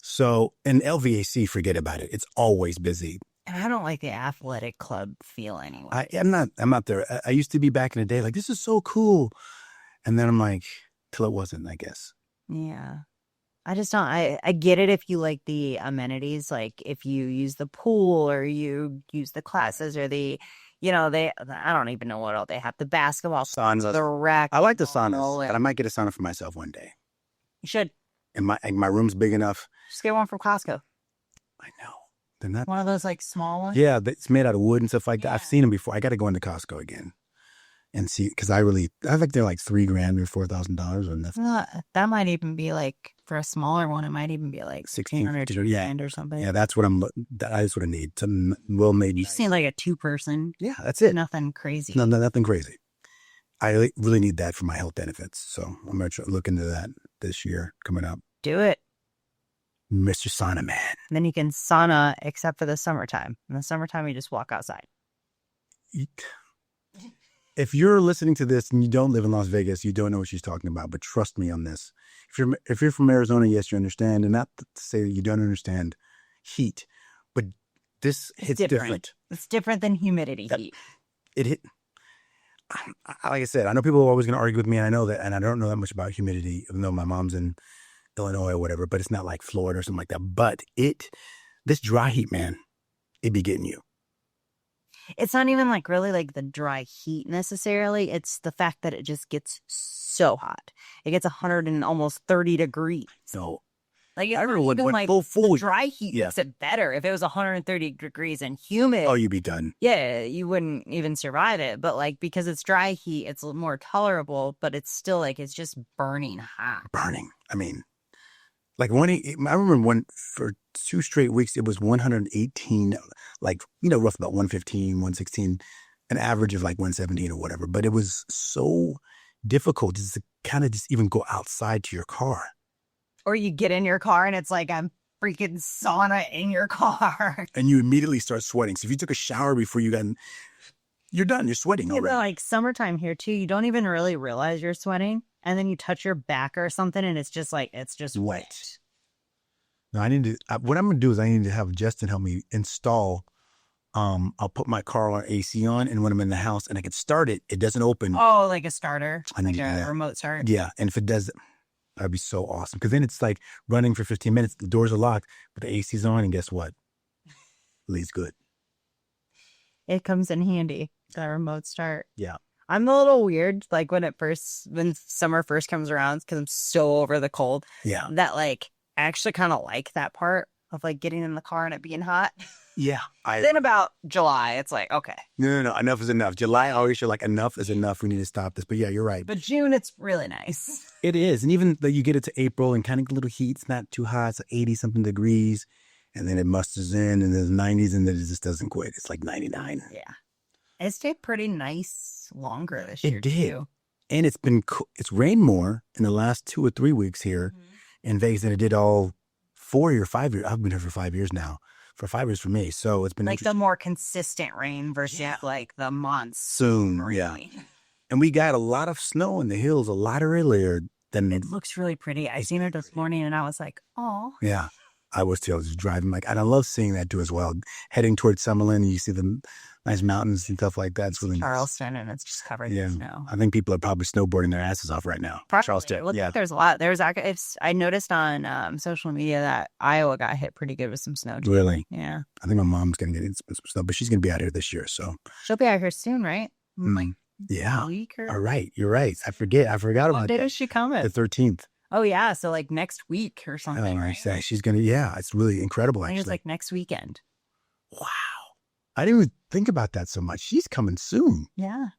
Speaker 2: So in LVAC, forget about it. It's always busy.
Speaker 1: And I don't like the athletic club feel anyway.
Speaker 2: I'm not there. I used to be back in the day, like, this is so cool. And then I'm like, till it wasn't, I guess.
Speaker 1: Yeah. I just don't, I get it if you like the amenities, like if you use the pool or you use the classes or I don't even know what all they have. The basketball,
Speaker 2: Saunas.
Speaker 1: the rec.
Speaker 2: I like the saunas, and I might get a sauna for myself one day.
Speaker 1: You should.
Speaker 2: And my room's big enough.
Speaker 1: Just get one from Costco.
Speaker 2: I know. They're not.
Speaker 1: One of those like small ones.
Speaker 2: Yeah, it's made out of wood and stuff like that. I've
Speaker 1: Yeah.
Speaker 2: seen them before. I got to go into Costco again and see, because I think they're like $3,000 or $4,000 or nothing.
Speaker 1: That might even be like, for a smaller one, it might even be like
Speaker 2: 1600
Speaker 1: $200 or something.
Speaker 2: Yeah, that's what that's what I need. Some well-made.
Speaker 1: You've seen like a 2-person.
Speaker 2: Yeah, that's it.
Speaker 1: Nothing crazy.
Speaker 2: No, nothing crazy. I really need that for my health benefits. So I'm going to look into that this year coming up.
Speaker 1: Do it.
Speaker 2: Mr. Sauna Man.
Speaker 1: And then you can sauna except for the summertime. In the summertime, you just walk outside.
Speaker 2: If you're listening to this and you don't live in Las Vegas, you don't know what she's talking about. But trust me on this. If you're from Arizona, yes, you understand. And not to say that you don't understand heat, but this hits different.
Speaker 1: It's different than humidity heat.
Speaker 2: It hit. Like I said, I know people are always going to argue with me, and I know that, and I don't know that much about humidity, even though my mom's in Illinois or whatever. But it's not like Florida or something like that. But this dry heat, man, it be getting you.
Speaker 1: It's not even like really like the dry heat necessarily. It's the fact that it just gets so hot. It gets 100 and almost 30 degrees.
Speaker 2: No.
Speaker 1: Like it's
Speaker 2: I remember
Speaker 1: not even
Speaker 2: when
Speaker 1: like
Speaker 2: full
Speaker 1: the dry heat makes it better. If it was 130 degrees and humid,
Speaker 2: oh, you'd be done.
Speaker 1: Yeah, you wouldn't even survive it. But like because it's dry heat, it's more tolerable. But it's still like it's just burning hot.
Speaker 2: Burning. I mean, like I remember for 2 straight weeks it was 118, like roughly about 115, 116, an average of like 117 or whatever. But it was so difficult just to kind of just even go outside to your car.
Speaker 1: Or you get in your car and it's like a freaking sauna in your car.
Speaker 2: And you immediately start sweating. So if you took a shower before you're done. You're sweating already.
Speaker 1: Yeah, like summertime here too. You don't even really realize you're sweating. And then you touch your back or something and it's just wet.
Speaker 2: No, what I'm going to do is I need to have Justin help me install. I'll put my car on AC on, and when I'm in the house and I can start it, it doesn't open.
Speaker 1: Oh, like a starter.
Speaker 2: I need
Speaker 1: like a
Speaker 2: that.
Speaker 1: remote start.
Speaker 2: Yeah. And if it does, that'd be so awesome. Because then it's like running for 15 minutes. The doors are locked, but the AC's on. And guess what? Lee's good.
Speaker 1: It comes in handy, that remote start.
Speaker 2: Yeah.
Speaker 1: I'm a little weird, like when summer first comes around, because I'm so over the cold.
Speaker 2: Yeah.
Speaker 1: That like, I actually kind of like that part of like getting in the car and it being hot.
Speaker 2: Yeah.
Speaker 1: Then about July, it's like, okay.
Speaker 2: No. Enough is enough. July, I always feel like enough is enough. We need to stop this. But yeah, you're right.
Speaker 1: But June, it's really nice.
Speaker 2: It is. And even though you get it to April and kind of a little heat, it's not too hot. It's 80 something degrees. and then it musters in, and there's 90s, and then it just doesn't quit. It's like 99.
Speaker 1: Yeah. It stayed pretty nice longer this
Speaker 2: It
Speaker 1: year,
Speaker 2: did.
Speaker 1: too.
Speaker 2: And it's rained more in the last 2 or 3 weeks here in Vegas than it did all 4 or 5 years. I've been here for 5 years now. For 5 years for me. So it's been
Speaker 1: like the more consistent rain versus like the monsoon
Speaker 2: soon. Yeah.
Speaker 1: rain.
Speaker 2: And we got a lot of snow in the hills a lot earlier than
Speaker 1: It looks really pretty. I seen it this morning and I was like, oh.
Speaker 2: Yeah. I was too. I was just driving and I love seeing that too as well. Heading towards Summerlin, you see the nice mountains and stuff like that. It's really nice.
Speaker 1: Charleston, and it's just covered in snow.
Speaker 2: I think people are probably snowboarding their asses off right now.
Speaker 1: Probably.
Speaker 2: Charleston.
Speaker 1: Look, there's a lot. I noticed on social media that Iowa got hit pretty good with some snow too.
Speaker 2: Really?
Speaker 1: Yeah.
Speaker 2: I think my mom's going to get some snow, but she's going to be out here this year. So
Speaker 1: she'll be out here soon, right? Like
Speaker 2: yeah.
Speaker 1: a week or...
Speaker 2: All right. You're right. I forgot about that.
Speaker 1: What day is she coming?
Speaker 2: The 13th.
Speaker 1: Oh, yeah. So like next week or something.
Speaker 2: Right? She's going to, it's really incredible,
Speaker 1: I think
Speaker 2: actually.
Speaker 1: it's like next weekend.
Speaker 2: Wow. I didn't even think about that so much. She's coming soon.
Speaker 1: Yeah.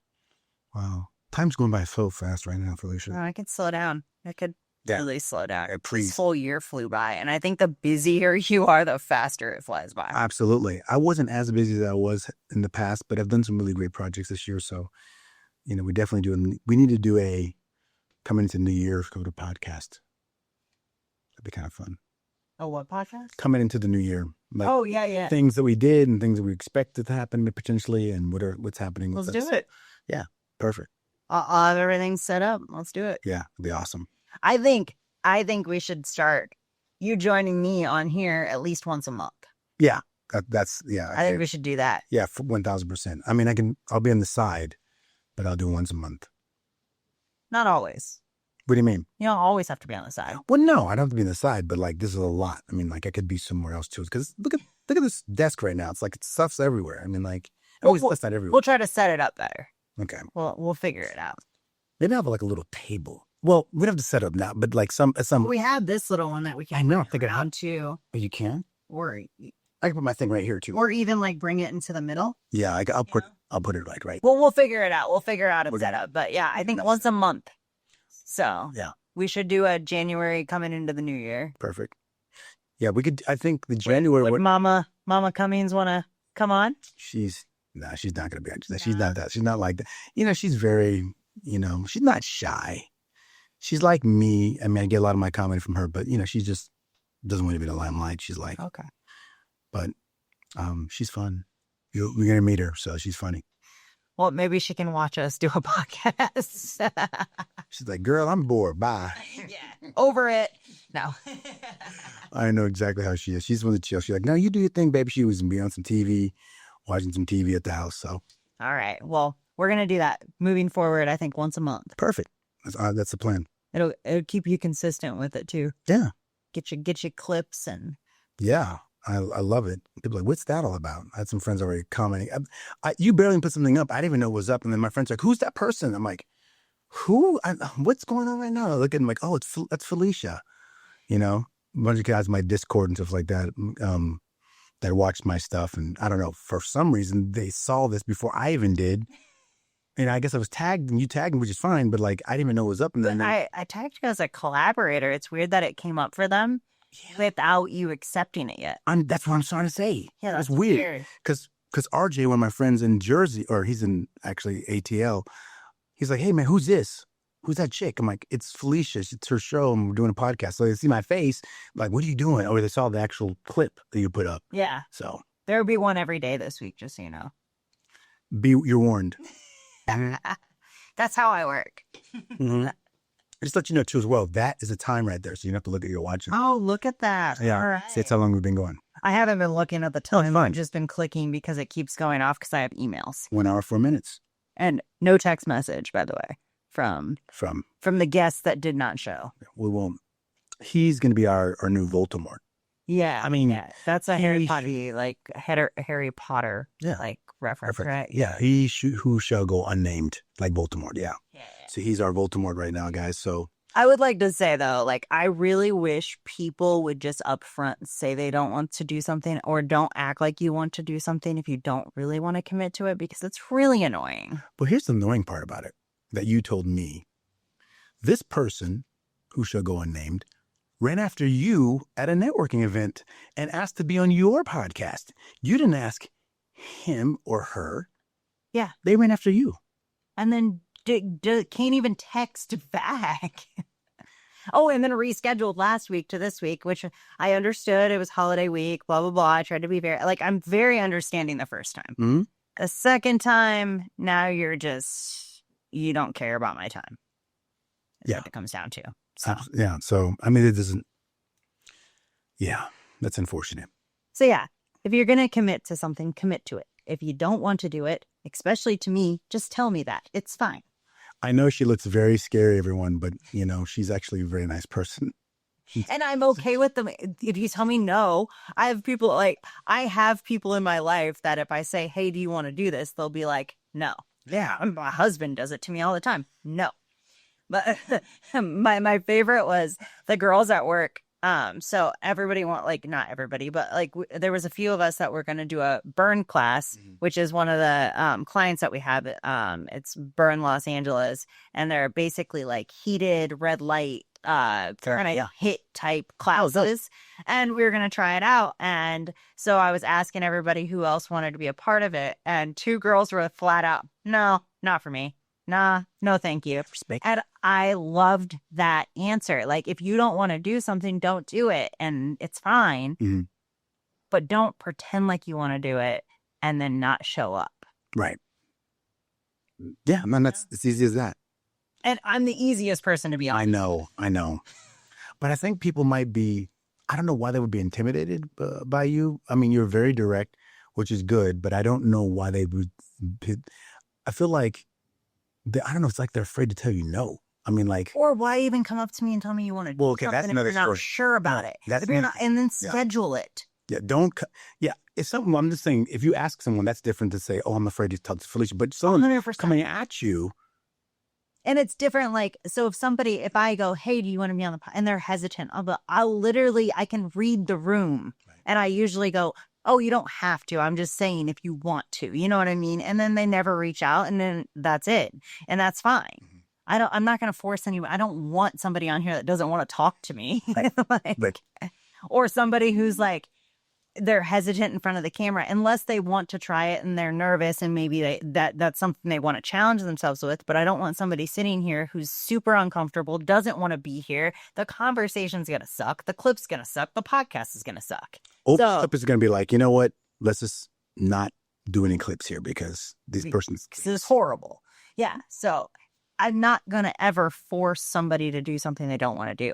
Speaker 2: Wow. Time's going by so fast right now, Felicia.
Speaker 1: Oh, I could slow down. I could really slow down.
Speaker 2: Please.
Speaker 1: This whole year flew by. And I think the busier you are, the faster it flies by.
Speaker 2: Absolutely. I wasn't as busy as I was in the past, but I've done some really great projects this year. So, we definitely do. We need to do a coming into New Year, go to podcast. That'd be kind of fun.
Speaker 1: Oh, what podcast?
Speaker 2: Coming into the new year. Like
Speaker 1: yeah.
Speaker 2: Things that we did and things that we expected to happen potentially and what's happening.
Speaker 1: Let's do it.
Speaker 2: Yeah. Perfect.
Speaker 1: I'll have everything set up. Let's do it.
Speaker 2: Yeah. It'd be awesome.
Speaker 1: I think we should start you joining me on here at least once a month.
Speaker 2: Yeah. I
Speaker 1: think we should do that.
Speaker 2: Yeah. 1000%. I mean, I'll be on the side, but I'll do once a month.
Speaker 1: Not always.
Speaker 2: What do you mean?
Speaker 1: You don't always have to be on the side.
Speaker 2: Well, no, I don't have to be on the side, but like this is a lot. I mean, like I could be somewhere else too. Because look at this desk right now. It's like stuff's everywhere. I mean, like stuff's not everywhere.
Speaker 1: We'll try to set it up better.
Speaker 2: Okay.
Speaker 1: We'll figure it out.
Speaker 2: Maybe I'll have like a little table. Well, we don't have to set up now, but like some.
Speaker 1: We have this little one that we can.
Speaker 2: I know. Figure it out
Speaker 1: too.
Speaker 2: Oh, you can.
Speaker 1: Or
Speaker 2: I can put my thing right here too.
Speaker 1: Or even like bring it into the middle.
Speaker 2: Yeah, I'll put it right.
Speaker 1: Well, we'll figure it out. We'll figure out a setup. But yeah, I think once a month. So
Speaker 2: yeah,
Speaker 1: we should do a January coming into the new year.
Speaker 2: Perfect. Yeah, we could. I think the January.
Speaker 1: Would Mama Cummings want to come on?
Speaker 2: She's not going to be on. She's not that. She's not like that. She's very. She's not shy. She's like me. I mean, I get a lot of my comedy from her, but she just doesn't want to be in the limelight. She's like
Speaker 1: okay,
Speaker 2: but she's fun. We're gonna meet her, so she's funny.
Speaker 1: Well, maybe she can watch us do a podcast.
Speaker 2: She's like, girl, I'm bored. Bye.
Speaker 1: Yeah. Over it. No.
Speaker 2: I know exactly how she is. She's one of the chill. She's like, no, you do your thing, baby. She was going to be on some TV, watching some TV at the house. So.
Speaker 1: All right. Well, we're going to do that moving forward, I think, once a month.
Speaker 2: Perfect. That's the plan.
Speaker 1: It'll keep you consistent with it, too.
Speaker 2: Yeah.
Speaker 1: Get you clips and.
Speaker 2: Yeah. I love it. People are like, what's that all about? I had some friends already commenting. You barely put something up. I didn't even know what was up. And then my friend's like, who's that person? I'm like, who? What's going on right now? I look at him like, oh, that's Felicia. A bunch of guys in my Discord and stuff like that that watched my stuff. And I don't know, for some reason, they saw this before I even did. And I guess I was tagged and you tagged me, which is fine. But like, I didn't even know what was up. And then
Speaker 1: I tagged you as a collaborator. It's weird that it came up for them. Without you accepting it yet.
Speaker 2: That's what I'm trying to say.
Speaker 1: Yeah,
Speaker 2: that's weird. Because RJ, one of my friends in Jersey, or he's in actually ATL, he's like, hey, man, who's this? Who's that chick? I'm like, it's Felicia. It's her show, and we're doing a podcast. So they see my face, like, what are you doing? Or they saw the actual clip that you put up.
Speaker 1: Yeah.
Speaker 2: So
Speaker 1: there'll be one every day this week, just so you know.
Speaker 2: You're warned.
Speaker 1: That's how I work.
Speaker 2: Mm-hmm. Just let you know, too, as well, that is a time right there, so you don't have to look at your watch.
Speaker 1: Oh, look at that.
Speaker 2: Yeah.
Speaker 1: All right.
Speaker 2: See, that's how long we've been going.
Speaker 1: I haven't been looking at the time.
Speaker 2: Fine.
Speaker 1: I've just been clicking because it keeps going off because I have emails.
Speaker 2: 1 hour, 4 minutes.
Speaker 1: And no text message, by the way, from the guests that did not show.
Speaker 2: We won't. He's going to be our new Voldemort.
Speaker 1: Yeah.
Speaker 2: I mean,
Speaker 1: yeah, that's a Harry Potter like reference, right?
Speaker 2: Yeah. Who shall go unnamed, like Voldemort. Yeah. So he's our Voldemort right now, guys. So
Speaker 1: I would like to say, though, like, I really wish people would just upfront say they don't want to do something or don't act like you want to do something if you don't really want to commit to it, because it's really annoying.
Speaker 2: But here's the annoying part about it that you told me. This person, who shall go unnamed, ran after you at a networking event and asked to be on your podcast. You didn't ask him or her.
Speaker 1: Yeah.
Speaker 2: They ran after you.
Speaker 1: And then can't even text back. Oh, and then rescheduled last week to this week, which I understood. It was holiday week, blah, blah, blah. I tried to be I'm very understanding the first time.
Speaker 2: Mm-hmm.
Speaker 1: The second time, now you don't care about my time. That's what it comes down to. So.
Speaker 2: Yeah. So, I mean, it doesn't, that's unfortunate.
Speaker 1: So, yeah, if you're going to commit to something, commit to it. If you don't want to do it, especially to me, just tell me that. It's fine.
Speaker 2: I know she looks very scary, everyone, but, she's actually a very nice person.
Speaker 1: And I'm okay with them. If you tell me no, I have people in my life that if I say, hey, do you want to do this? They'll be like, no. Yeah. My husband does it to me all the time. No. But my favorite was the girls at work. So everybody not everybody, but there was a few of us that were going to do a burn class, which is one of the clients that we have. It's Burn Los Angeles, and they're basically heated red light kind of hit type classes. And we were going to try it out. And so I was asking everybody who else wanted to be a part of it. And two girls were flat out, no, not for me. Nah, no, thank you. And I loved that answer. If you don't want to do something, don't do it. And it's fine.
Speaker 2: Mm-hmm.
Speaker 1: But don't pretend like you want to do it and then not show up.
Speaker 2: Right. Yeah, man, that's as easy as that.
Speaker 1: And I'm the easiest person to be honest.
Speaker 2: I know. But I think people might be, I don't know why they would be intimidated by you. I mean, you're very direct, which is good, but I don't know why they would. I feel like, I don't know, it's like they're afraid to tell you no. I mean,
Speaker 1: or why even come up to me and tell me you want to do something
Speaker 2: that's another
Speaker 1: if you're
Speaker 2: story.
Speaker 1: not sure about it. If you're not, and then schedule it.
Speaker 2: Yeah, if someone, I'm just saying, if you ask someone, that's different to say, oh, I'm afraid to talk to Felicia. But someone
Speaker 1: 100%.
Speaker 2: coming at you.
Speaker 1: And it's different. So if I go, hey, do you want to be on the pod? And they're hesitant, I can read the room. Right. And I usually go, oh, you don't have to. I'm just saying if you want to, you know what I mean? And then they never reach out, and then that's it. And that's fine. Mm-hmm. I'm not going to force anyone. I don't want somebody on here that doesn't want to talk to me.
Speaker 2: Right.
Speaker 1: Or somebody who's they're hesitant in front of the camera unless they want to try it and they're nervous and maybe that's something they want to challenge themselves with. But I don't want somebody sitting here who's super uncomfortable, doesn't want to be here. The conversation's going to suck. The clip's going to suck. The podcast is going to suck.
Speaker 2: The clip is going to be you know what? Let's just not do any clips here because this is
Speaker 1: horrible. Yeah. So I'm not going to ever force somebody to do something they don't want to do.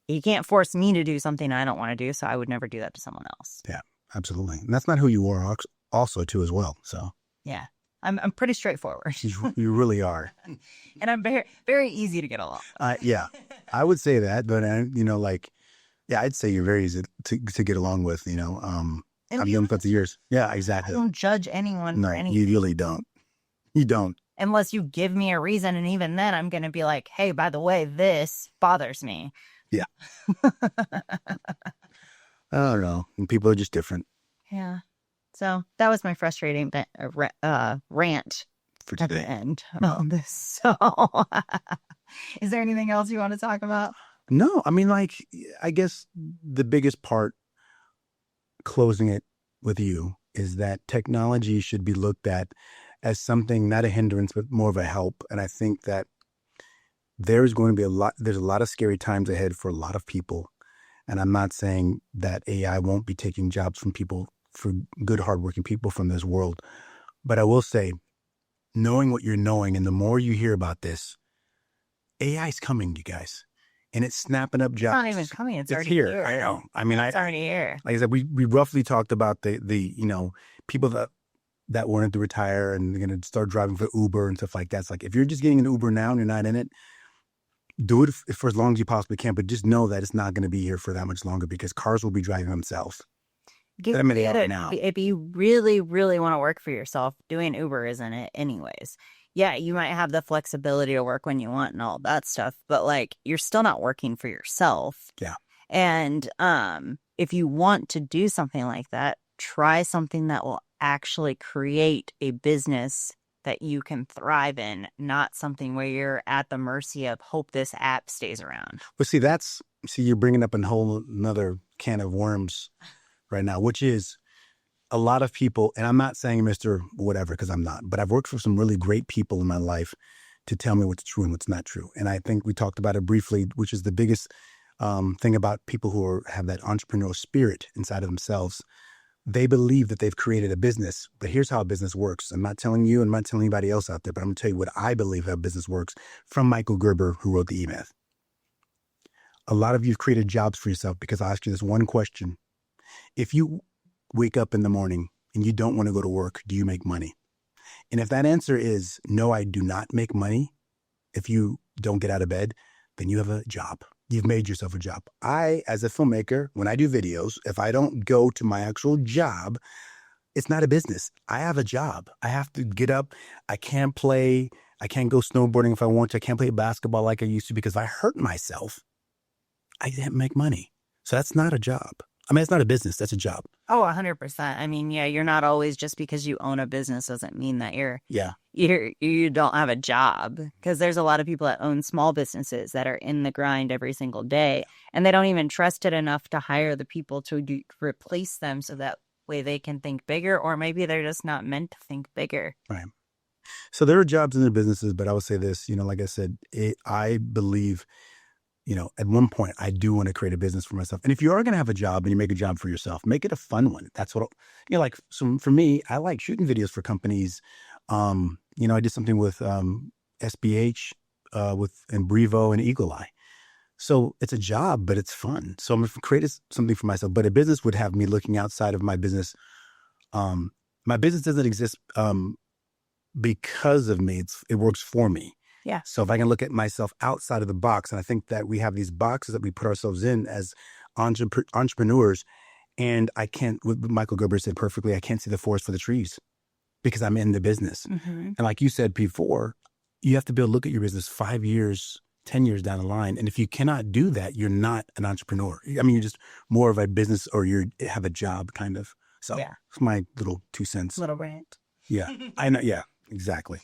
Speaker 1: You can't force me to do something I don't want to do, so I would never do that to someone else.
Speaker 2: Yeah, absolutely. And that's not who you are also, too, as well. So
Speaker 1: yeah, I'm pretty straightforward.
Speaker 2: You really are.
Speaker 1: And I'm very, very easy to get along.
Speaker 2: Yeah, I would say that. But, I'd say you're very easy to get along with, I've known for 50 years. Yeah, exactly.
Speaker 1: I don't judge anyone for anything.
Speaker 2: You really don't. You don't.
Speaker 1: Unless you give me a reason. And even then, I'm going to be like, hey, by the way, this bothers me.
Speaker 2: Yeah. I don't know. And people are just different.
Speaker 1: Yeah. So that was my frustrating rant
Speaker 2: for today.
Speaker 1: At the end of this. So is there anything else you want to talk about?
Speaker 2: No. I mean, I guess the biggest part closing it with you is that technology should be looked at as something, not a hindrance, but more of a help. And I think that there's a lot of scary times ahead for a lot of people. And I'm not saying that AI won't be taking jobs from people, for good, hardworking people from this world. But I will say, knowing what you're knowing, and the more you hear about this, AI is coming, you guys. And it's snapping up jobs.
Speaker 1: It's not even coming. It's already
Speaker 2: here. I know. I mean,
Speaker 1: it's already here.
Speaker 2: Like I said, we roughly talked about the people that wanted to retire and they're going to start driving for Uber and stuff like that. It's if you're just getting an Uber now and you're not in it, do it for as long as you possibly can, but just know that it's not going to be here for that much longer because cars will be driving themselves. Now.
Speaker 1: If you really, really want to work for yourself, doing Uber isn't it anyways. Yeah, you might have the flexibility to work when you want and all that stuff, but you're still not working for yourself.
Speaker 2: Yeah.
Speaker 1: And if you want to do something like that, try something that will actually create a business that you can thrive in, not something where you're at the mercy of hope this app stays around.
Speaker 2: But see, you're bringing up a whole another can of worms right now, which is a lot of people, and I'm not saying Mr. Whatever, because I'm not, but I've worked for some really great people in my life to tell me what's true and what's not true. And I think we talked about it briefly, which is the biggest thing about people who have that entrepreneurial spirit inside of themselves. They believe that they've created a business, but here's how a business works. I'm not telling you and I'm not telling anybody else out there, but I'm going to tell you what I believe how business works from Michael Gerber, who wrote the E-Myth. A lot of you've created jobs for yourself because I ask you this one question. If you wake up in the morning and you don't want to go to work, do you make money? And if that answer is no, I do not make money, if you don't get out of bed, then you have a job. You've made yourself a job. I, as a filmmaker, when I do videos, if I don't go to my actual job, it's not a business. I have a job. I have to get up. I can't play. I can't go snowboarding if I want to. I can't play basketball like I used to because if I hurt myself, I didn't make money. So that's not a job. I mean, it's not a business. That's a job.
Speaker 1: Oh, 100%. I mean, yeah, you're not always, just because you own a business doesn't mean that
Speaker 2: Yeah.
Speaker 1: you don't have a job, because there's a lot of people that own small businesses that are in the grind every single day, and they don't even trust it enough to hire the people to replace them so that way they can think bigger, or maybe they're just not meant to think bigger.
Speaker 2: Right. So there are jobs in their businesses, but I would say this, like I said, I believe, at one point I do want to create a business for myself. And if you are going to have a job and you make a job for yourself, make it a fun one. That's what, like, so for me, I like shooting videos for companies. I did something with SBH, and Brevo and Eagle Eye. So it's a job, but it's fun. So I'm going to create something for myself. But a business would have me looking outside of my business. My business doesn't exist because of me. It works for me.
Speaker 1: Yeah.
Speaker 2: So if I can look at myself outside of the box, and I think that we have these boxes that we put ourselves in as entrepreneurs, and I can't, what Michael Gerber said perfectly, I can't see the forest for the trees because I'm in the business.
Speaker 1: Mm-hmm.
Speaker 2: And like you said before, you have to be able to look at your business 5 years, 10 years down the line. And if you cannot do that, you're not an entrepreneur. I mean, you're just more of a business, or you have a job kind of. So
Speaker 1: yeah,
Speaker 2: it's my little 2 cents.
Speaker 1: Little rant.
Speaker 2: Yeah, I know. Yeah, exactly.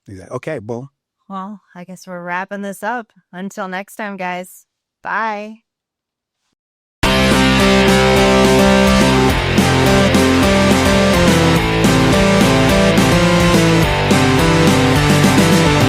Speaker 2: Okay, well,
Speaker 1: I guess we're wrapping this up. Until next time, guys. Bye.